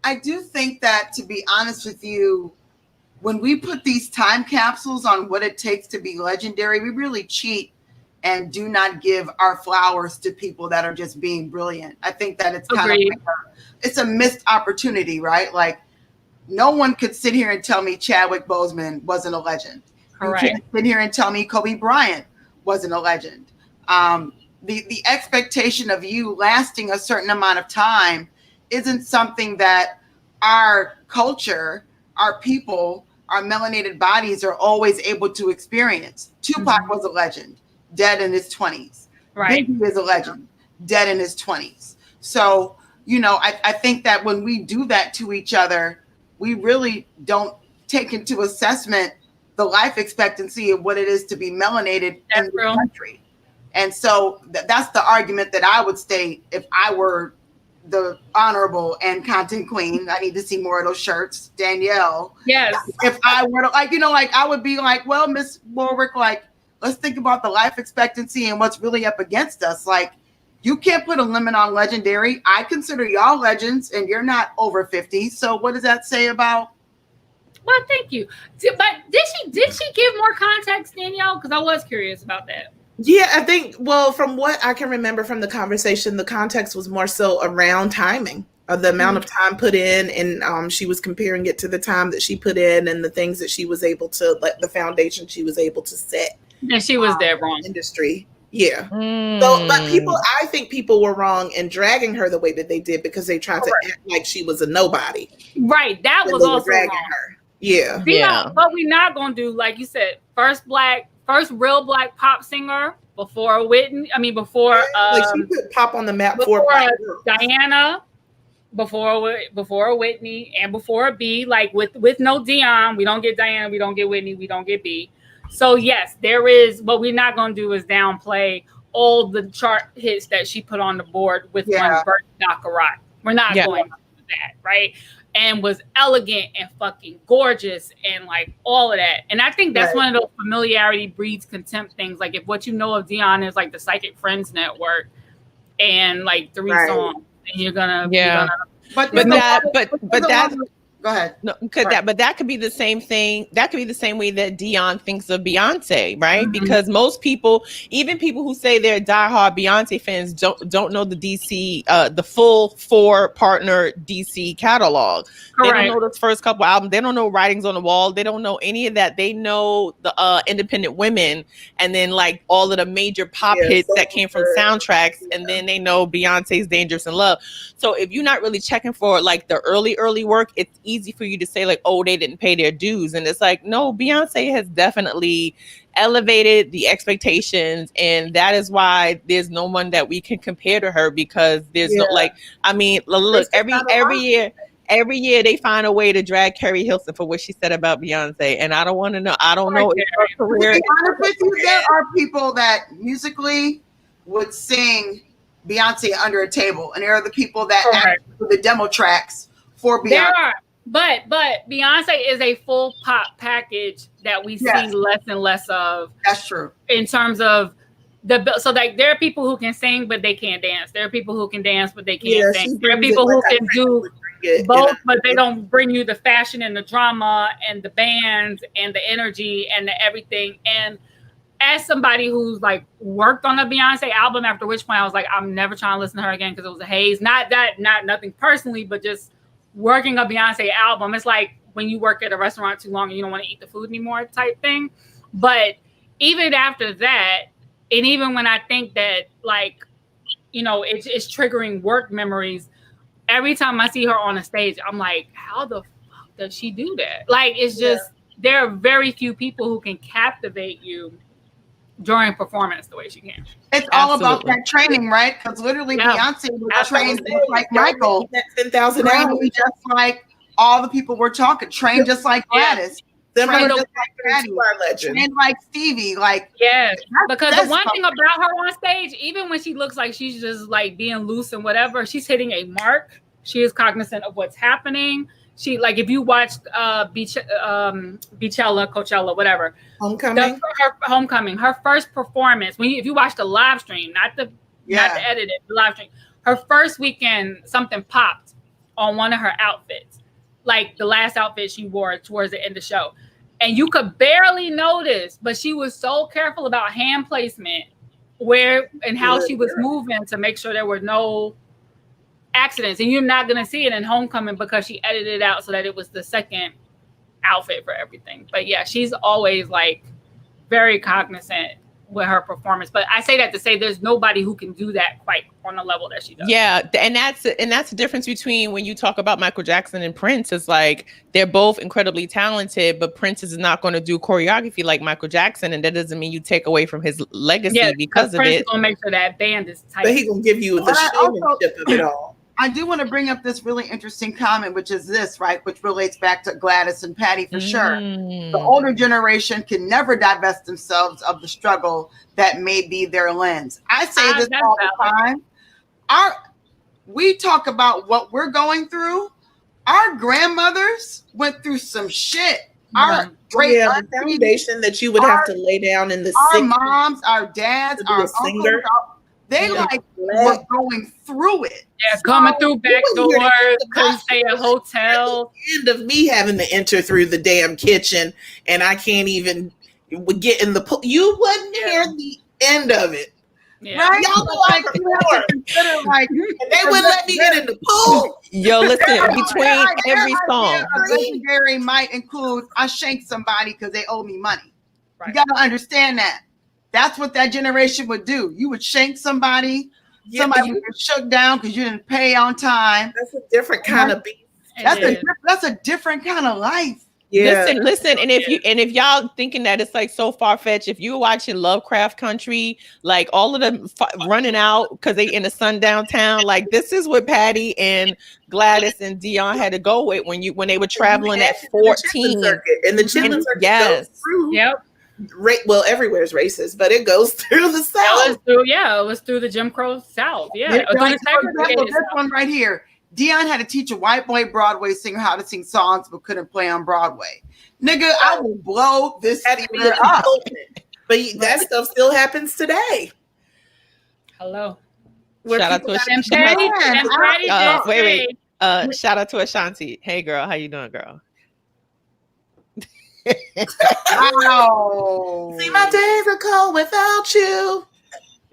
I do think that, to be honest with you, when we put these time capsules on what it takes to be legendary, we really cheat and do not give our flowers to people that are just being brilliant. I think that it's kind of like it's a missed opportunity, right? Like, no one could sit here and tell me Chadwick Boseman wasn't a legend. Correct. You can't sit here and tell me Kobe Bryant wasn't a legend. The expectation of you lasting a certain amount of time isn't something that our culture, our people, our melanated bodies are always able to experience. Tupac was a legend, dead in his 20s. Right. Biggie is a legend, dead in his 20s. So, you know, I think that when we do that to each other, we really don't take into assessment the life expectancy of what it is to be melanated in the country. And so that's the argument that I would state if I were the honorable and content queen. I need to see more of those shirts, Danielle. Yes. If I were to, like, you know, like, I would be like, well, Miss Warwick, like, let's think about the life expectancy and what's really up against us. Like, you can't put a limit on legendary. I consider y'all legends, and you're not over 50. So what does that say about? Well, thank you. But did she give more context, Danielle? Because I was curious about that. Yeah, I think, well, from what I can remember from the conversation, the context was more so around timing of the amount of time put in. And she was comparing it to the time that she put in and the things that she was able to, like, the foundation she was able to set. And she was dead wrong. Industry. Yeah. So, but I think people were wrong in dragging her the way that they did because they tried to act like she was a nobody. Right. That was also dragging wrong. her. Yeah. What we're not going to do, like you said, first real black pop singer before Whitney. I mean, before like she put pop on the map before Diana, before Whitney, and before B. Like with no Dionne, we don't get Diana, we don't get Whitney, we don't get B. So yes, there is. What we're not going to do is downplay all the chart hits that she put on the board with one Burt Bacharach. We're not going to do that, right? And was elegant and fucking gorgeous and like all of that. And I think that's one of those familiarity breeds contempt things. Like, if what you know of Dionne is like the Psychic Friends Network and like 3 songs, then you're gonna but that go ahead. No, but that could be the same thing. That could be the same way that Dionne thinks of Beyonce, right? Mm-hmm. Because most people, even people who say they're diehard Beyonce fans, don't know the DC, the full 4-partner DC catalog. Correct. They don't know those first couple albums. They don't know Writings on the Wall. They don't know any of that. They know the Independent Women, and then like all of the major pop hits that came from soundtracks, and then they know Beyonce's Dangerous in Love. So if you're not really checking for like the early work, it's easy for you to say like, oh, they didn't pay their dues. And it's like, no, Beyonce has definitely elevated the expectations. And that is why there's no one that we can compare to her, because there's no, like, I mean, look, every year they find a way to drag Carrie Hilson for what she said about Beyonce. And I don't want to know. I don't know. To be honest with you, there are people that musically would sing Beyonce under a table. And there are the people that act for the demo tracks for Beyonce. There are. But Beyonce is a full pop package that we see less and less of. That's true. In terms of so like there are people who can sing but they can't dance. There are people who can dance but they can't sing. There are people who can do both, but they don't bring you the fashion and the drama and the bands and the energy and the everything. And as somebody who's like worked on a Beyonce album, after which point I was like, I'm never trying to listen to her again because it was a haze. Not nothing personally, but just working a Beyonce album. It's like when you work at a restaurant too long and you don't want to eat the food anymore type thing. But even after that, and even when I think that, like, you know, it's triggering work memories, every time I see her on a stage, I'm like, how the fuck does she do that? Like, it's just, there are very few people who can captivate you during performance the way she can. It's all about that training, right? Because literally Beyonce was trained just like Michael, 10,000 hours, just like all the people we're talking, trained just like Gladys. Trained just like Patti, trained like Stevie, like because the one thing about her on stage, even when she looks like she's just like being loose and whatever, she's hitting a mark. She is cognizant of what's happening. She, like, if you watched Coachella, whatever, Homecoming, her first performance, if you watch the live stream, not the edited, the live stream, her first weekend, something popped on one of her outfits, like the last outfit she wore towards the end of the show. And you could barely notice, but she was so careful about hand placement, where and how she was moving to make sure there were no accidents. And you're not going to see it in Homecoming because she edited it out so that it was the second outfit for everything. But yeah, she's always like very cognizant with her performance. But I say that to say there's nobody who can do that quite on the level that she does. Yeah, and that's the difference between when you talk about Michael Jackson and Prince. Is like they're both incredibly talented, but Prince is not going to do choreography like Michael Jackson, and that doesn't mean you take away from his legacy because of Prince it. Is gonna make sure that band is tight. But he's gonna give you the showmanship of it all. I do want to bring up this really interesting comment, which is this, right? Which relates back to Gladys and Patti for sure. The older generation can never divest themselves of the struggle that may be their lens. I say this all the time. We talk about what we're going through. Our grandmothers went through some shit. Our great the foundation that you would have to lay down in the our moms, our dads, our uncles, they were going through it. Yeah, coming through back doors, couldn't stay at hotels. End of me having to enter through the damn kitchen, and I can't even get in the pool. You wouldn't hear the end of it. Yeah. Right? Y'all know I consider and they wouldn't let me get in the pool. Yo, listen, between every song. A legendary might include I shanked somebody because they owe me money. Right. You got to understand that. That's what that generation would do. You would shank somebody. Somebody would get shook down because you didn't pay on time. That's a different kind of beast. That's a different kind of life. Yeah. Listen, and if y'all thinking that it's like so far fetched, if you're watching Lovecraft Country, like all of them running out because they in a sundown town, like this is what Patti and Gladys and Dion had to go with when they were traveling at 14. And the Chitlin circuit yes, goes through. Yep. Well, everywhere is racist, but it goes through the South. It was through the Jim Crow South. Yeah, this one right here. Dion had to teach a white boy Broadway singer how to sing songs but couldn't play on Broadway. Nigga, I will blow this theater up. But that stuff still happens today. Hello. Shout out to shout out to Ashanti. Hey girl, how you doing, girl? Wow. See, my days are cold without you.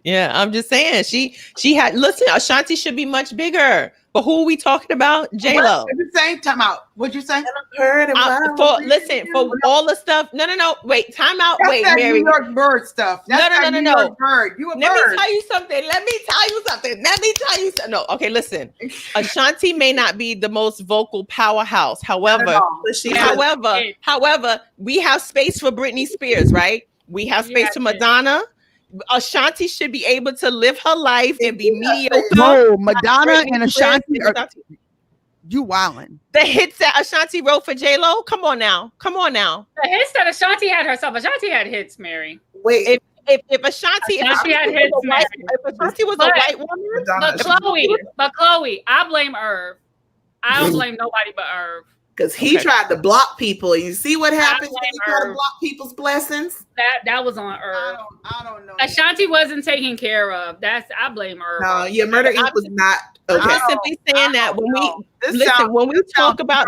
Yeah, I'm just saying she had Ashanti should be much bigger. But who are we talking about? J-Lo. At the same time out. What'd you say? For all the stuff. No. Wait, time out. That's Wait, that Mary. New York bird stuff. That's No. New York bird. You a bird. Let me tell you something. No, okay, listen. Ashanti may not be the most vocal powerhouse. However, we have space for Britney Spears, right? We have space for Madonna. Ashanti should be able to live her life and be mediocre. No, Madonna and Ashanti are you wildin'. The hits that Ashanti wrote for J-Lo. Come on now. The hits that Ashanti had herself. Ashanti had hits, Mary. Wait, if Ashanti had hits, if Ashanti was a white woman, but Chloe, I blame Irv. I don't blame nobody but Irv. Because he tried to block people. You see what happens when you try to block people's blessings? That was on Irv. I don't know. Ashanti wasn't taken care of. I blame Irv. No, Murder Inc. was not okay. I'm simply saying that when we talk about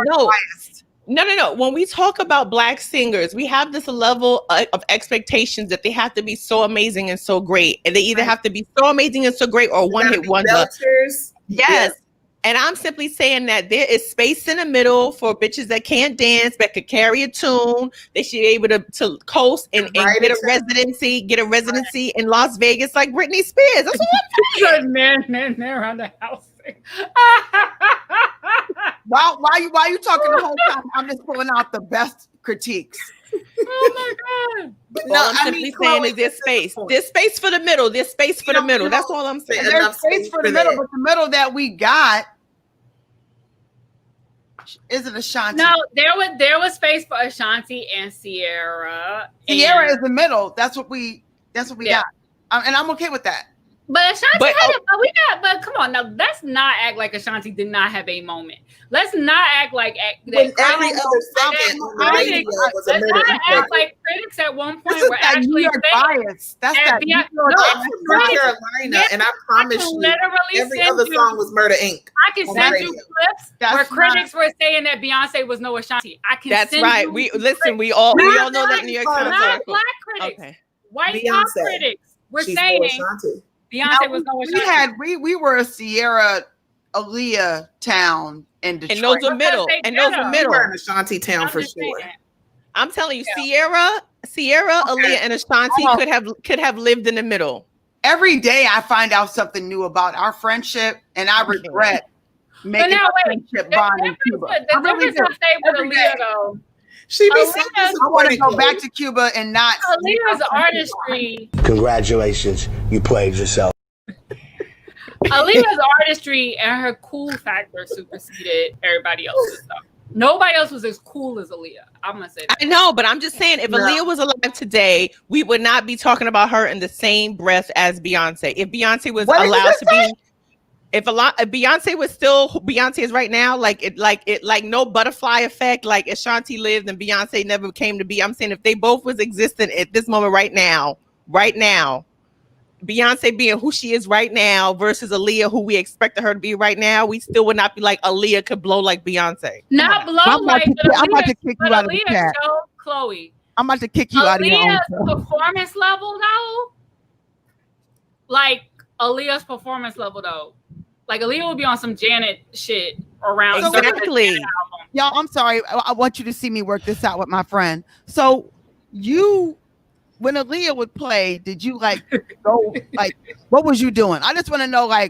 when we talk about Black singers, we have this level of expectations that they have to be so amazing and so great, and they either have to be so amazing and so great or one hit wonder. Yes. And I'm simply saying that there is space in the middle for bitches that can't dance, that could carry a tune. They should be able to coast and get a residency in Las Vegas like Britney Spears. That's what I'm saying. Man around the house. Why you talking the whole time? I'm just pulling out the best critiques. Oh my God. All I'm simply saying is there's space. There's space for the middle. There's space for the middle. That's all I'm saying. There's space for the middle, but the middle that we got isn't Ashanti. No, there was space for Ashanti and Sierra. Sierra is the middle. That's what we got. And I'm okay with that. But Ashanti had it, but come on now, let's not act like Ashanti did not have a moment. Let's not act like when every other second on the radio was a murder. Let's not act like critics at one point were actually New York bias. That's that New York North Carolina, and I promise you, every other song was Murder Inc. I can send you clips where critics were saying that Beyonce was no Ashanti. I can. That's right. We all know that New York Times. Not black critics, white pop critics were saying Beyonce was no Ashanti. We were a Sierra Aaliyah town in Detroit. And those are middle. We were an Ashanti town for sure. I'm telling you, Sierra, Aaliyah, and Ashanti could have lived in the middle. Every day I find out something new about our friendship, and I regret making a friendship bond in Cuba. The difference I say with Aaliyah though. I want to go back to Cuba and not. Aaliyah's artistry. Congratulations, you played yourself. Aaliyah's artistry and her cool factor superseded everybody else's stuff. Nobody else was as cool as Aaliyah. I'm gonna say that. I know, but I'm just saying, if Aaliyah was alive today, we would not be talking about her in the same breath as Beyonce. If Beyonce was allowed to be. If Beyonce was still who Beyonce is right now, like no butterfly effect, like Ashanti lived and Beyonce never came to be. I'm saying if they both was existent at this moment right now, Beyonce being who she is right now versus Aaliyah, who we expected her to be right now, we still would not be like Aaliyah could blow like Beyonce. Not blow I'm about to kick you out of the chat. Chloe. I'm about to kick you out of your own show. Performance level though, like Aaliyah's performance level though. Like Aaliyah would be on some Janet shit around. Exactly. Y'all, I'm sorry. I want you to see me work this out with my friend. So when Aaliyah would play, did you go what was you doing? I just want to know I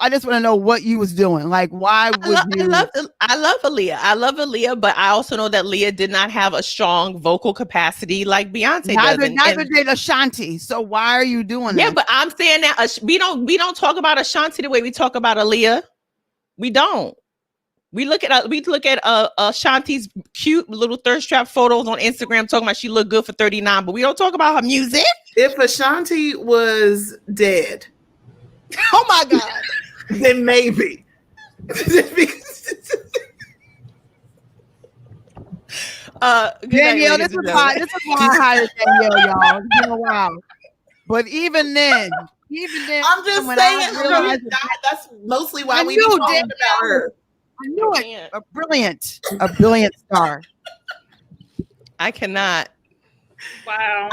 just want to know what you was doing. Why would you? I love Aaliyah. I love Aaliyah, but I also know that Aaliyah did not have a strong vocal capacity like Beyonce does. Neither did Ashanti. So why are you doing that? Yeah, but I'm saying that we don't talk about Ashanti the way we talk about Aaliyah. We don't. We look at Ashanti's cute little thirst trap photos on Instagram talking about she looked good for 39, but we don't talk about her music. If Ashanti was dead. Oh my God. Then maybe. Danielle, this is why I hired Danielle, y'all. It's been a while. But even then, I'm just saying that's mostly why we be talking about her. I knew it. A brilliant star. I cannot. Wow.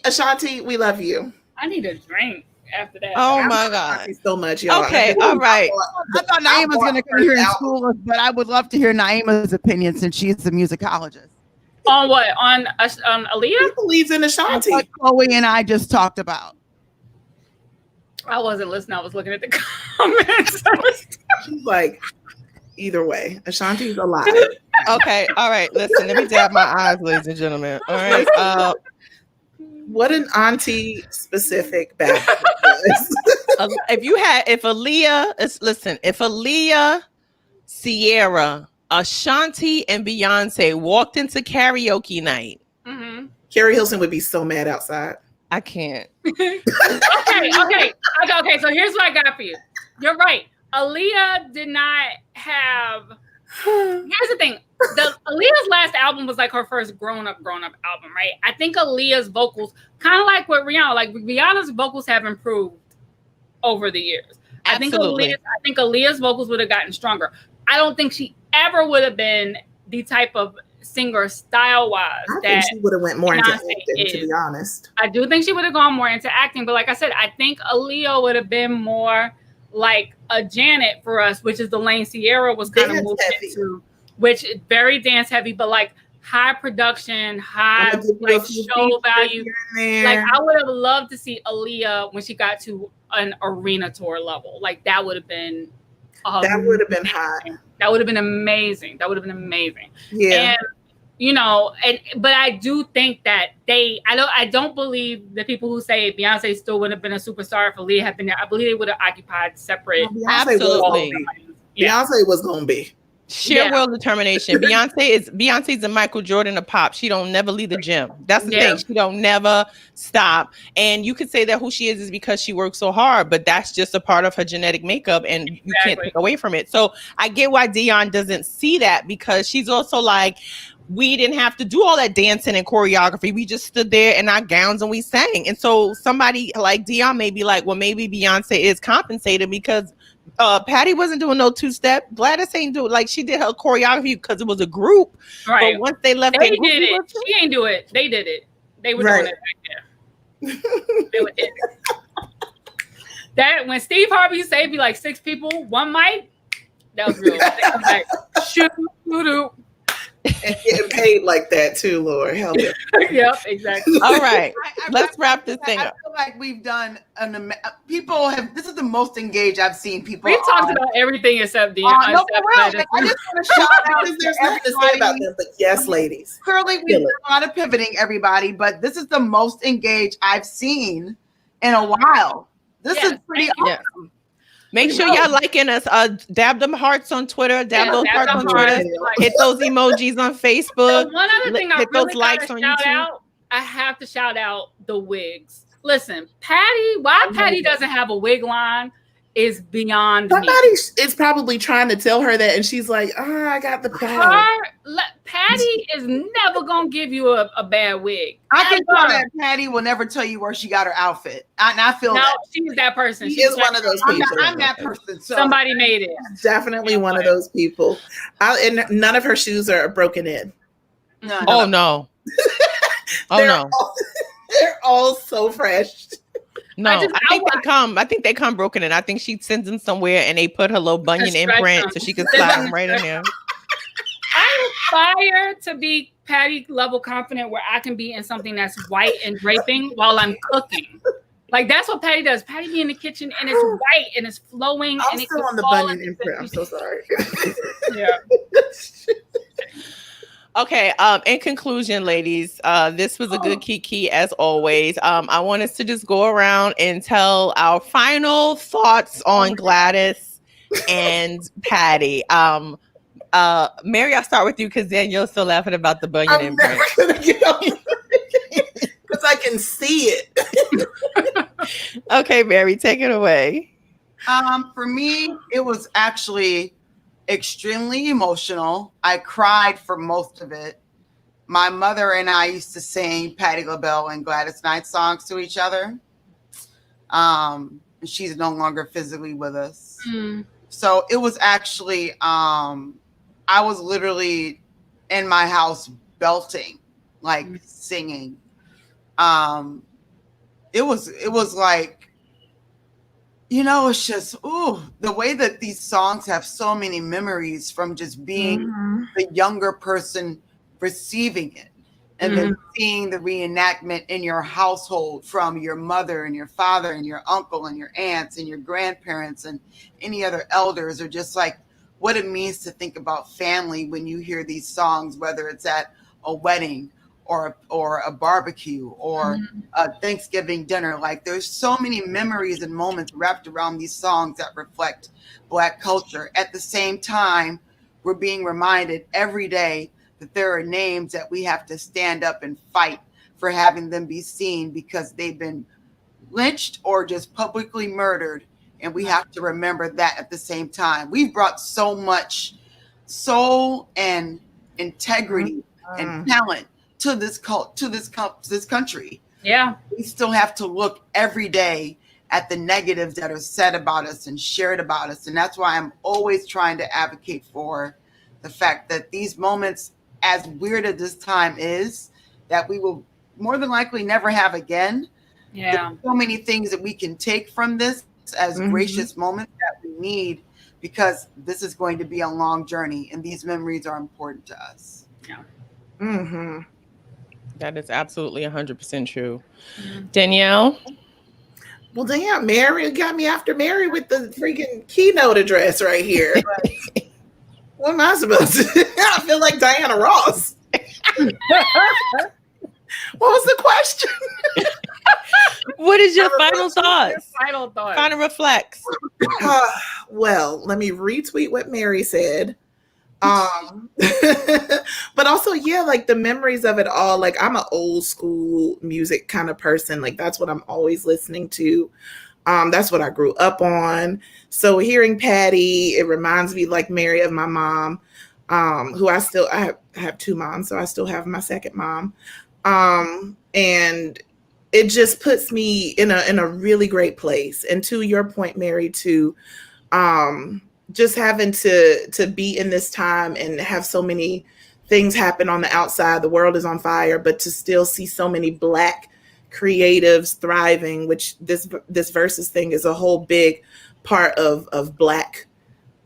Ashanti, we love you. I need a drink after that. Oh my God. Thank you so much, y'all. Okay, all right. I thought Naima was going to come here and school us, but I would love to hear Naima's opinion since she's a musicologist. On what? On Aaliyah? He believes in Ashanti. What Chloe and I just talked about. I wasn't listening. I was looking at the comments. She's like, either way, Ashanti's alive. Okay, all right. Listen, let me dab my eyes, ladies and gentlemen. All right. What an auntie specific background. if Aaliyah, Sierra, Ashanti, and Beyonce walked into karaoke night, Carrie Hilson would be so mad outside. I can't. Okay. So here's what I got for you. You're right. Aaliyah did not have. Here's the thing. Aaliyah's last album was like her first grown up album, right? I think Aaliyah's vocals, kind of like with Rihanna, like Rihanna's vocals have improved over the years. Absolutely. I think Aaliyah's vocals would have gotten stronger. I don't think she ever would have been the type of singer style-wise I think she would have went more into acting, to be honest. I do think she would have gone more into acting, but like I said, I think Aaliyah would have been more like a Janet for us, which is the lane Sierra was kind of moving into, which is very dance heavy, but like high production, high like show value. Like I would have loved to see Aaliyah when she got to an arena tour level. Like that would have been that would have been high. That would have been amazing. Yeah. And you know, but I do think that I don't believe the people who say Beyonce still would have been a superstar if Aaliyah had been there. I believe they would have occupied separate. Absolutely. Beyonce was gonna be. Sheer will determination. Beyonce's a Michael Jordan of pop. She don't never leave the gym. That's the thing. She don't never stop. And you could say that who she is because she works so hard, but that's just a part of her genetic makeup, and you can't take away from it. So I get why Dion doesn't see that, because she's also like, we didn't have to do all that dancing and choreography. We just stood there in our gowns and we sang. And so somebody like Dion may be like, well, maybe Beyonce is compensated because Patti wasn't doing no two-step. Gladys ain't do it. Like, she did her choreography because it was a group. Right. But once they left, they did it. She ain't do it. They did it. They were doing it back there. They were doing it. That when Steve Harvey said be like 6 people, 1 mic, that was real. Like, shoot. And getting paid like that too, Lord help it. Yep, exactly. All right, let's wrap this thing up. I feel like we've done people have. This is the most engaged I've seen people. We've talked about everything except Dion. No, for real. Like, I just want to shout out because there's nothing to say about them, but yes, ladies. Clearly, we've done a lot of pivoting, everybody, but this is the most engaged I've seen in a while. This is pretty awesome. Yeah. Make sure y'all liking us. Dab them hearts on Twitter. Dab those hearts on Twitter. Hit those emojis on Facebook. So one other thing I really likes on YouTube. Out, I have to shout out the wigs. Listen, Patti, why Patti doesn't have a wig line is beyond me. Somebody is probably trying to tell her that, and she's like, I got the power. Patti is never gonna give you a bad wig. I can tell that Patti will never tell you where she got her outfit. I feel that she's that person. She is one of those people. I'm that person. So. Somebody made it. Definitely one of those people. And none of her shoes are broken in. No. Oh no. No. They're all so fresh. No, I think they come broken in. I think she sends them somewhere and they put her little bunion imprint so she can slide them right in there. I aspire to be Patti level confident where I can be in something that's white and draping while I'm cooking. Like, that's what Patti does. Patti be in the kitchen and it's white and it's flowing. I'm still on the bunion imprint. I'm so sorry. Yeah. Okay. In conclusion, ladies, this was a good Kiki as always. I want us to just go around and tell our final thoughts on Gladys and Patti. Mary, I'll start with you because Danielle's still laughing about the bunion imprint. I'm never gonna get on because I can see it. Okay, Mary, take it away. For me, it was actually extremely emotional. I cried for most of it. My mother and I used to sing Patti LaBelle and Gladys Knight songs to each other. She's no longer physically with us. So it was actually, I was literally in my house belting, like singing. It was like, you know, it's just, the way that these songs have so many memories from just being the younger person receiving it and then seeing the reenactment in your household from your mother and your father and your uncle and your aunts and your grandparents and any other elders, or just like what it means to think about family when you hear these songs, whether it's at a wedding or a barbecue or a Thanksgiving dinner. Like, there's so many memories and moments wrapped around these songs that reflect Black culture. At the same time, we're being reminded every day that there are names that we have to stand up and fight for having them be seen because they've been lynched or just publicly murdered. And we have to remember that at the same time. We've brought so much soul and integrity and talent to this country. Yeah. We still have to look every day at the negatives that are said about us and shared about us. And that's why I'm always trying to advocate for the fact that these moments, as weird as this time is, that we will more than likely never have again. Yeah. There's so many things that we can take from this as gracious moments that we need, because this is going to be a long journey and these memories are important to us. Yeah. That is absolutely 100% true. Danielle? Well, damn, Mary got me after Mary with the freaking keynote address right here. What am I supposed to do? I feel like Diana Ross. What was the question? What is your final thoughts? Final thoughts. Final reflects. Well, let me retweet what Mary said. But also, yeah, like the memories of it all. Like I'm an old school music kind of person. Like that's what I'm always listening to. That's what I grew up on. So hearing Patti, it reminds me, like Mary, of my mom, who I have two moms, so I still have my second mom. And it just puts me in a really great place. And to your point, Mary, to just having to be in this time and have so many things happen on the outside. The world is on fire, but to still see so many Black creatives thriving, which this Verzuz thing is a whole big part of Black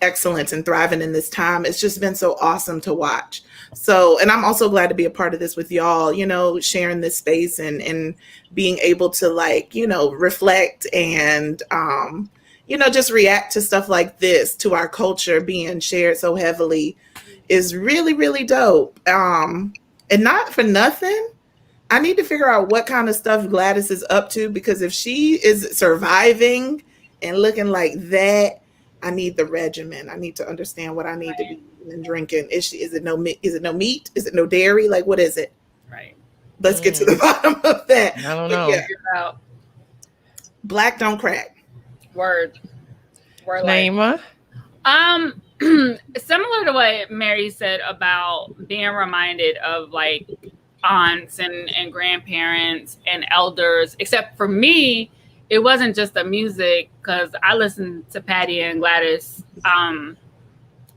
excellence and thriving in this time. It's just been so awesome to watch. So, and I'm also glad to be a part of this with y'all, you know, sharing this space and being able to, like, you know, reflect and, you know, just react to stuff like this, to our culture being shared so heavily is really, really dope. And not for nothing, I need to figure out what kind of stuff Gladys is up to, because if she is surviving and looking like that, I need the regimen. I need to understand what I need to be eating and drinking. Is it no meat? Is it no dairy? Like, what is it? Right. Let's get to the bottom of that. I don't know. Yeah. Black don't crack. Word. Naima? Similar to what Mary said about being reminded of like aunts and grandparents and elders, except for me, it wasn't just the music, because I listened to Patti and Gladys, I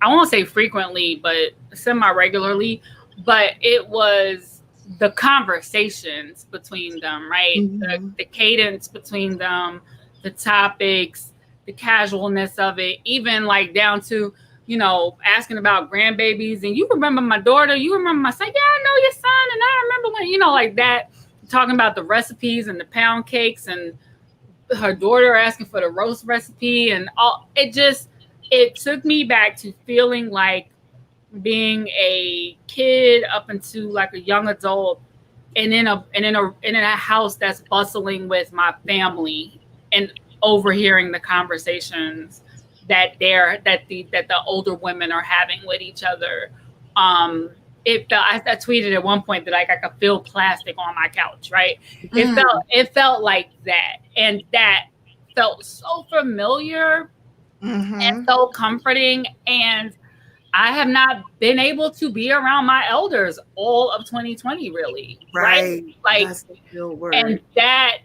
won't say frequently, but semi-regularly, but it was the conversations between them, right? Mm-hmm. The cadence between them, the topics, the casualness of it, even like down to, you know, asking about grandbabies, and you remember my daughter, you remember my son, yeah, I know your son, and I remember when, you know, like that, talking about the recipes and the pound cakes, and her daughter asking for the roast recipe, and all. It took me back to feeling like being a kid up into like a young adult, and in a house that's bustling with my family, and overhearing the conversations that the older women are having with each other. I tweeted at one point that like I could feel plastic on my couch, right? It felt like that, and that felt so familiar and so comforting. And I have not been able to be around my elders all of 2020, really, right? Like, that's the real word. And that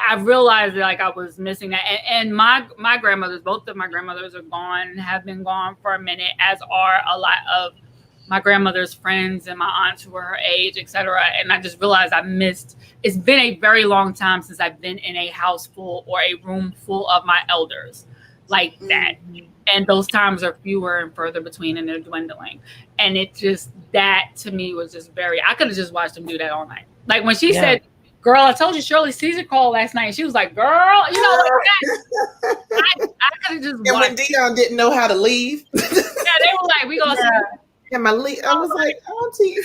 I realized that like I was missing that. And my grandmothers, both of my grandmothers are gone, have been gone for a minute, as are a lot of my grandmother's friends and my aunts who were her age, etc. And I just realized it's been a very long time since I've been in a house full or a room full of my elders like that. And those times are fewer and further between, and they're dwindling. And it just, that to me was just I could have just watched them do that all night. Like when she said, girl, I told you Shirley Caesar called last night. And she was like, girl, you know, like that. I could have just watched. And when Dion didn't know how to leave. Yeah, they were like, we gonna see. And I was like, Auntie.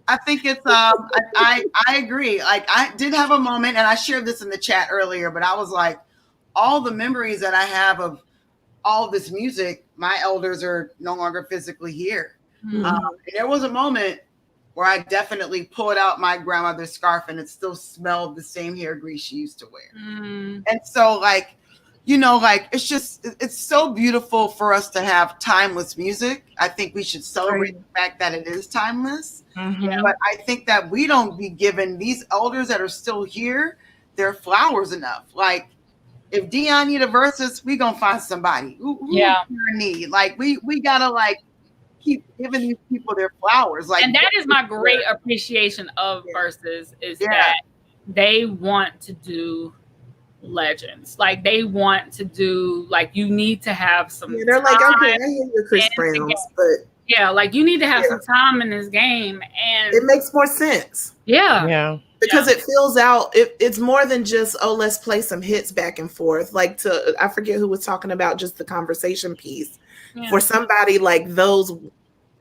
I think it's I agree. Like I did have a moment, and I shared this in the chat earlier, but I was like, all the memories that I have of all this music, my elders are no longer physically here. And there was a moment where I definitely pulled out my grandmother's scarf, and it still smelled the same hair grease she used to wear. And so like, you know, like it's so beautiful for us to have timeless music. I think we should celebrate the fact that it is timeless. But I think that we don't be given these elders that are still here their flowers enough. Like if Dion need a Verzuz, we gonna find somebody who need. Like we gotta like keep giving these people their flowers. Like, and that is my great appreciation of Verzuz is that they want to do legends. Like they want to do, like, you need to have some they're like, okay, I hear your Chris Browns, but like you need to have some time in this game, and it makes more sense. Because it fills out, it's more than just, oh, let's play some hits back and forth. Like I forget who was talking about just the conversation piece. For somebody like those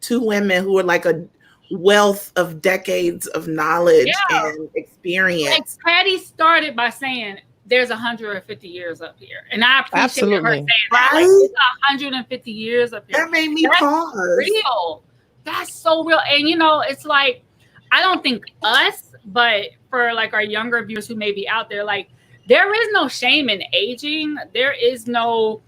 two women who are like a wealth of decades of knowledge and experience. Like Patti started by saying, there's 150 years up here. And I appreciate her saying that. Like, it's 150 years up here. That made me pause. Real. That's so real. And you know, it's like, I don't think us, but for like our younger viewers who may be out there, like, there is no shame in aging. There is no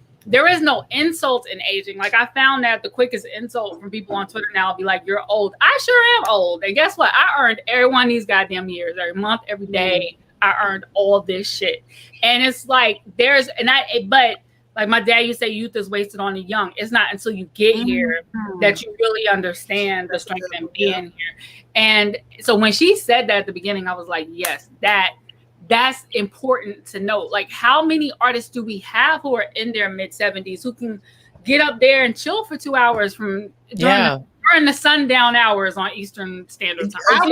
insult in aging. Like, I found that the quickest insult from people on Twitter now will be like, you're old. I sure am old. And guess what? I earned every one of these goddamn years, every month, every day. I earned all this shit. And it's like, but like my dad used to say, youth is wasted on the young. It's not until you get here that you really understand the strength in being here. And so when she said that at the beginning, I was like, yes, that's important to note. Like, how many artists do we have who are in their mid-70s who can get up there and chill for 2 hours during the sundown hours on Eastern Standard Time? I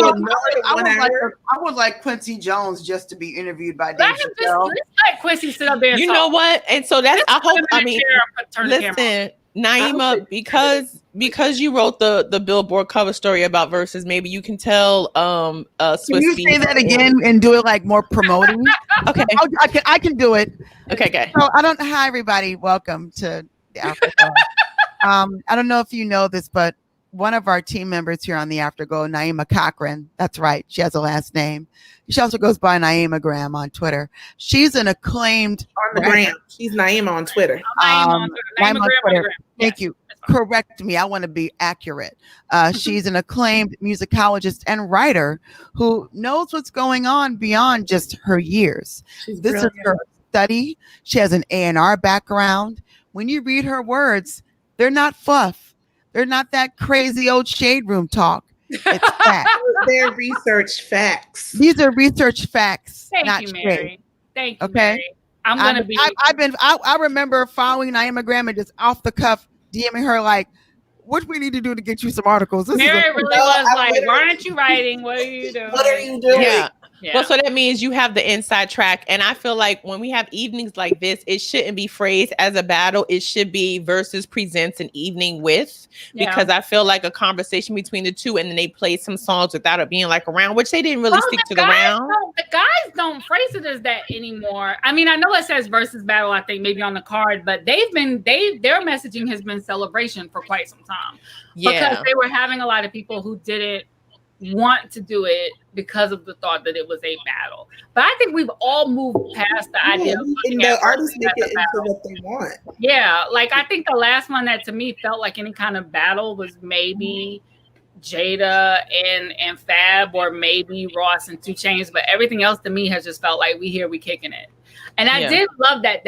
would like Quincy Jones just to be interviewed by Dave Chappelle. Let's let Quincy sit up there and you talk. know what? And so that's, listen, Naima, because you wrote the Billboard cover story about Verzuz, maybe you can tell Can you say that again and do it like more promoting? Okay. I can do it. Okay, good. So hi everybody. Welcome to the Afterglow. I don't know if you know this, but one of our team members here on the Afterglow, Naima Cochran, that's right, she has a last name. She also goes by Naimagram on Twitter. She's an acclaimed on the gram. She's Naima on Twitter. Naima on Twitter. Thank you. Correct me. I want to be accurate. She's an acclaimed musicologist and writer who knows what's going on beyond just her years. This is her study. She has an A&R background. When you read her words, they're not fluff. They're not that crazy old shade room talk. It's facts. They're research facts. These are research facts. Thank you, Mary. Shade. Thank you, okay. Mary. I remember following Naima Graham and just off the cuff DMing her like, what do we need to do to get you some articles? Mary really was like, why aren't you writing? What are you doing? What are you doing? Yeah. Well, so that means you have the inside track. And I feel like when we have evenings like this, it shouldn't be phrased as a battle. It should be Verzuz presents an evening with, because I feel like a conversation between the two, and then they play some songs without it being like a round, which they didn't really stick to the round. The guys don't phrase it as that anymore. I mean, I know it says Verzuz battle, I think maybe on the card, but their messaging has been celebration for quite some time. Yeah. Because they were having a lot of people who didn't want to do it because of the thought that it was a battle. But I think we've all moved past the idea of looking at artists make it into what they want. Yeah, like I think the last one that to me felt like any kind of battle was maybe Jada and Fab, or maybe Ross and 2 Chainz, but everything else to me has just felt like we kicking it. And I did love that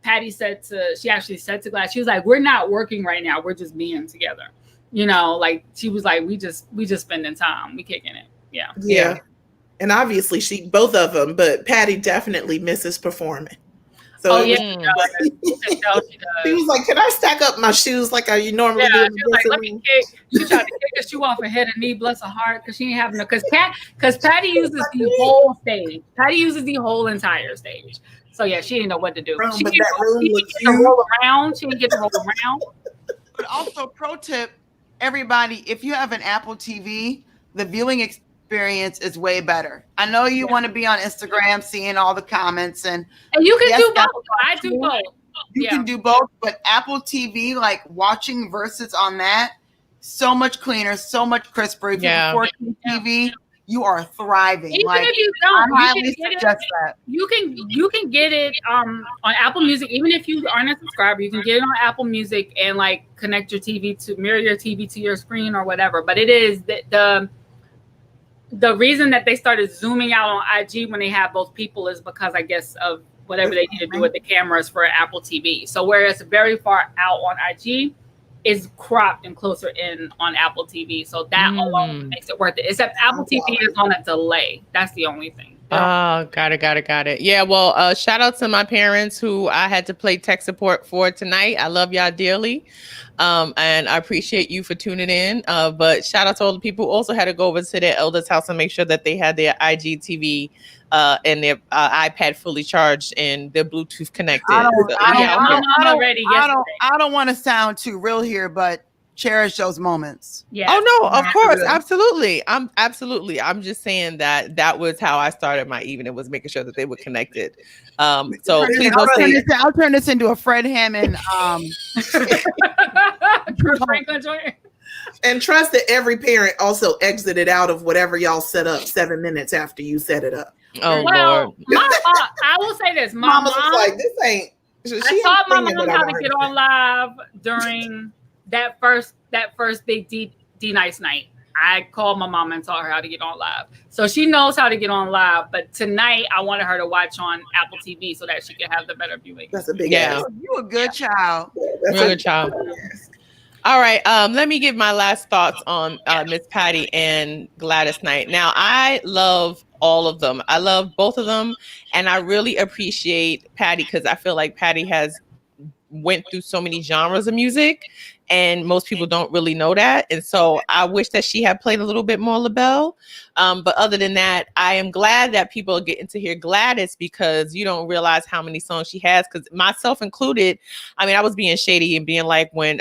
Patti she actually said to Gladys, she was like, we're not working right now, we're just being together. You know, like she was like, we just spending time, we kicking it. Yeah. And obviously both of them, but Patti definitely misses performing. So she does. He was like, can I stack up my shoes like I normally do? She was like, let me kick. She tried to kick her shoe off her head and knee, bless her heart, because she ain't having no, because Patti uses the whole stage. Patti uses the whole entire stage. So yeah, she didn't know what to do. She didn't get to roll around. She didn't get to roll around. But also, pro tip, everybody, if you have an Apple TV, the viewing experience is way better. I know you want to be on Instagram seeing all the comments, and you can do both. I do both. You can do both, but Apple TV, like watching Verzuz on that, so much cleaner, so much crisper. If you have 4K TV, you are thriving. Even if you don't, you can get it on Apple Music. Even if you aren't a subscriber, you can get it on Apple Music and like connect your TV to mirror your TV to your screen or whatever. But it is the reason that they started zooming out on IG when they have both people is because I guess of whatever they need to do with the cameras for Apple TV. So whereas very far out on IG, is cropped and closer in on Apple TV. So that alone makes it worth it. Except Apple TV is on a delay. That's the only thing. Oh, got it. Yeah, well, shout out to my parents who I had to play tech support for tonight. I love y'all dearly. And I appreciate you for tuning in. But shout out to all the people who also had to go over to their elder's house and make sure that they had their IGTV and their iPad fully charged and their Bluetooth connected. I don't want to sound too real here, but cherish those moments. Yeah. Oh no, of course, absolutely. I'm just saying that was how I started my evening, was making sure that they were connected. So please don't say I'll turn this into a Fred Hammond Franklin joint. And trust that every parent also exited out of whatever y'all set up 7 minutes after you set it up. Oh well, Lord. I will say this. My Mama's mom, like, this ain't. I taught my mom how to get on live during that first big D Nice night. I called my mom and taught her how to get on live. So she knows how to get on live. But tonight I wanted her to watch on Apple TV so that she could have the better viewing. That's a big Yeah. ass. You a good child. That's Real a good child. All right. Let me give my last thoughts on Miss Patti and Gladys Knight. Now, I love all of them. I love both of them. And I really appreciate Patti because I feel like Patti has went through so many genres of music and most people don't really know that. And so I wish that she had played a little bit more Labelle. But other than that, I am glad that people are getting to hear Gladys because you don't realize how many songs she has. Because myself included, I mean, I was being shady and being like when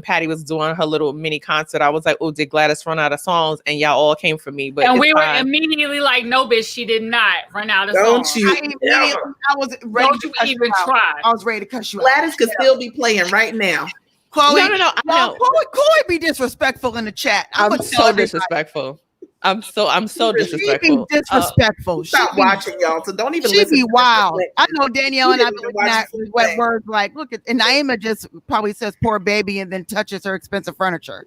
Patti was doing her little mini concert, I was like, oh, did Gladys run out of songs? And y'all all came for me. But and we were immediately like, no, bitch, she did not run out of songs. I was ready Don't to you cuss even you out. try. I was ready to cuss you out. Gladys could still be playing right now. Chloe, No, I know. Chloe be disrespectful in the chat. I'm so disrespectful. I'm so disrespectful. She be disrespectful. Stop watching, y'all. So don't even She listen. be to wild. her. I know Danielle and I be She didn't looking at watch the what thing. words like, look at, and Naima just probably says poor baby and then touches her expensive furniture.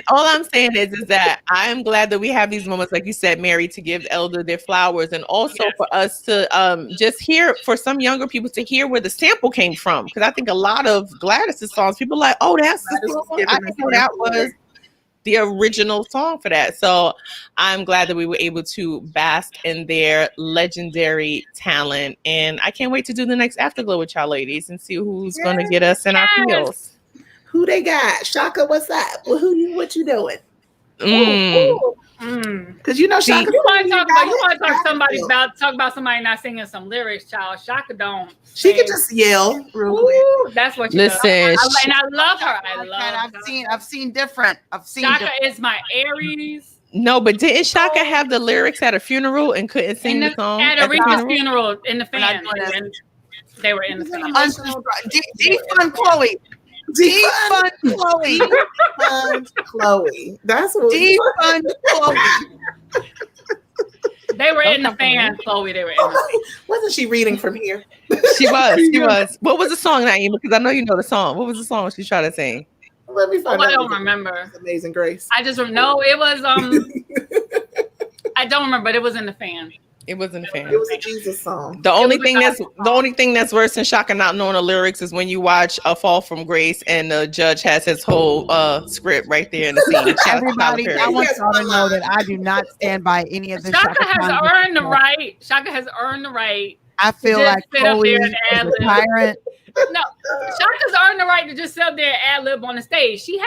all I'm saying is that I am glad that we have these moments, like you said, Mary, to give the elder their flowers, and also for us to just hear, for some younger people to hear where the sample came from. Because I think a lot of Gladys's songs, people are like, oh, that's the song. I didn't know that was the original song for that. So I'm glad that we were able to bask in their legendary talent, and I can't wait to do the next Afterglow with y'all ladies and see who's going to get us in our feels. Who they got? Shaka, what's up? Well, what you doing? Because you know Shaka. You want to talk about somebody not singing some lyrics, child. Shaka don't. She could just yell real quick. That's what you listen. and I love her. I've seen different. Shaka is my Aries. No, but didn't Shaka have the lyrics at a funeral and couldn't sing the song? At Aretha's funeral in the fan. They were in the fan. Defund Chloe. Defund Chloe. Defund Chloe. That's what. Defund Chloe. They were in the fan, Chloe. They were in the fan. Wasn't she reading from here? She was. What was the song, Naima? Because I know you know the song. What was the song she tried to sing? Let me find out. I don't remember. Amazing Grace. I just know it was I don't remember, but it was in the fan. It was in the fan. It was a Jesus song. The only thing that's worse than Shaka not knowing the lyrics is when you watch A Fall from Grace and the judge has his whole script right there in the scene. Everybody, I want y'all to know that I do not stand by any of this. Shaka has earned the right. Shaka has earned the right. I feel like Chloe is a tyrant. No, Shaka's earned the right to just sit up there and ad-lib on the stage. She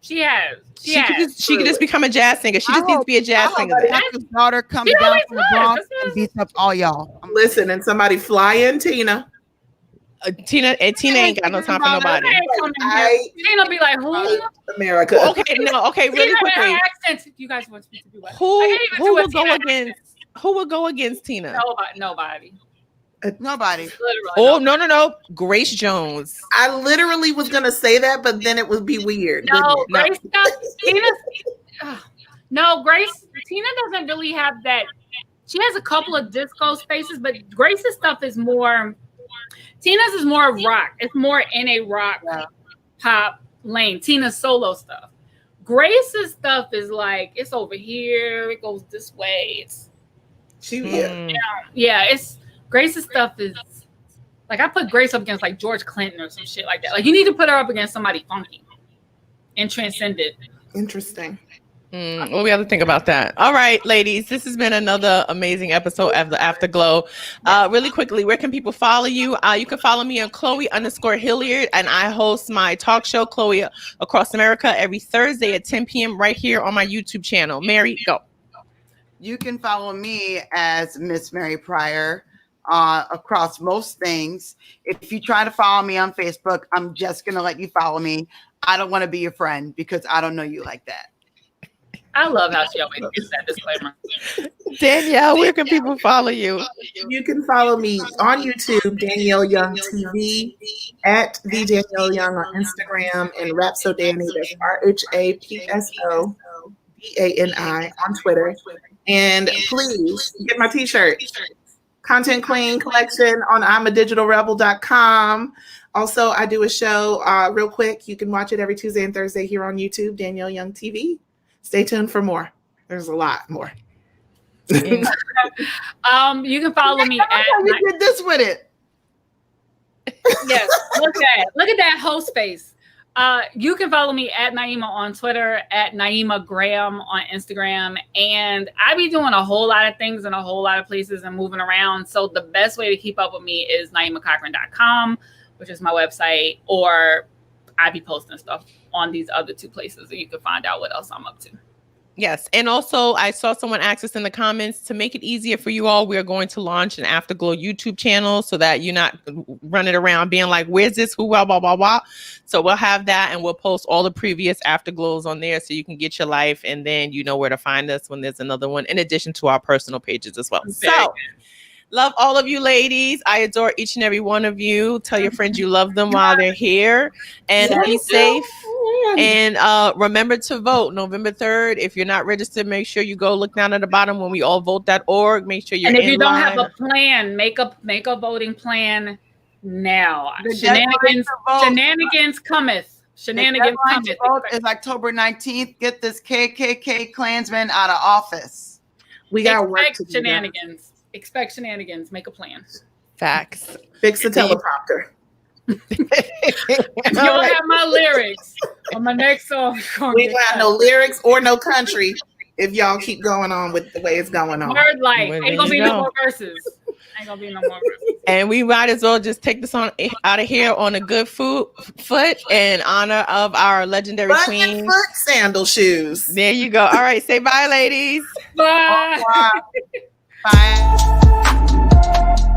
could just become a jazz singer. She just needs to be a jazz singer. Shaka's daughter comes down from the Bronx and beats up all y'all. Listen, and somebody fly in Tina. Tina ain't got no time for nobody. Tina be like, who? America. Okay, really quickly. You guys want me to do what? Who will go against Tina? Nobody. Nobody. Oh, no. Grace Jones. I literally was going to say that, but then it would be weird. No, Grace. Grace. Tina doesn't really have that. She has a couple of disco spaces, but Grace's stuff is more. Tina's is more rock. It's more in a rock pop lane. Tina's solo stuff. Grace's stuff is like, it's over here. It goes this way. It's Grace's stuff is like, I put Grace up against like George Clinton or some shit like that. Like, you need to put her up against somebody funky and transcended. Interesting. Well, we have to think about that. All right, ladies, this has been another amazing episode of the Afterglow. Really quickly, where can people follow you? You can follow me on Chloe_Hilliard, and I host my talk show, Chloe Across America, every Thursday at 10 p.m. right here on my YouTube channel. Mary, go. You can follow me as Miss Mary Pryor across most things. If you try to follow me on Facebook, I'm just going to let you follow me. I don't want to be your friend because I don't know you like that. I love how she always gets that disclaimer. Danielle, where can people follow you? You can follow me on YouTube, Danielle Young TV, at the Danielle Young on Instagram, and Rapsodani, that's RHAPSODANI on Twitter. And please get my t-shirt, Content Queen collection on I'mADigitalRebel.com. Also, I do a show real quick. You can watch it every Tuesday and Thursday here on YouTube, Danielle Young TV. Stay tuned for more. There's a lot more. You can follow me at. You did this with it. Yes, look at that whole space. You can follow me at Naima on Twitter, at Naima Graham on Instagram, and I be doing a whole lot of things in a whole lot of places and moving around. So the best way to keep up with me is NaimaCochran.com, which is my website, or I be posting stuff on these other two places, and you can find out what else I'm up to. Yes. And also, I saw someone ask us in the comments, to make it easier for you all, we're going to launch an Afterglow YouTube channel so that you're not running around being like, where's this? Who? Blah, blah, blah, blah. So we'll have that, and we'll post all the previous Afterglows on there so you can get your life, and then you know where to find us when there's another one, in addition to our personal pages as well. So love all of you ladies. I adore each and every one of you. Tell your friends you love them while they're here, and be safe. And remember to vote November 3rd. If you're not registered, make sure you go look down at the bottom when we all vote.org. Make sure you're in. And if you don't have a plan, make a voting plan now. Shenanigans cometh. Shenanigans cometh. Vote is October 19th. Get this KKK Klansman out of office. We got work to do. Shenanigans. Expect shenanigans. Make a plan. Facts. Fix the teleprompter. If you don't have my lyrics on my next song, we ain't got no lyrics or no country if y'all keep going on with the way it's going on. Word life. Ain't gonna be no more verses. Ain't gonna be no more verses. And we might as well just take this on out of here on a good foot in honor of our legendary queen. Foot sandal shoes. There you go. All right, say bye, ladies. Bye. Bye. Bye.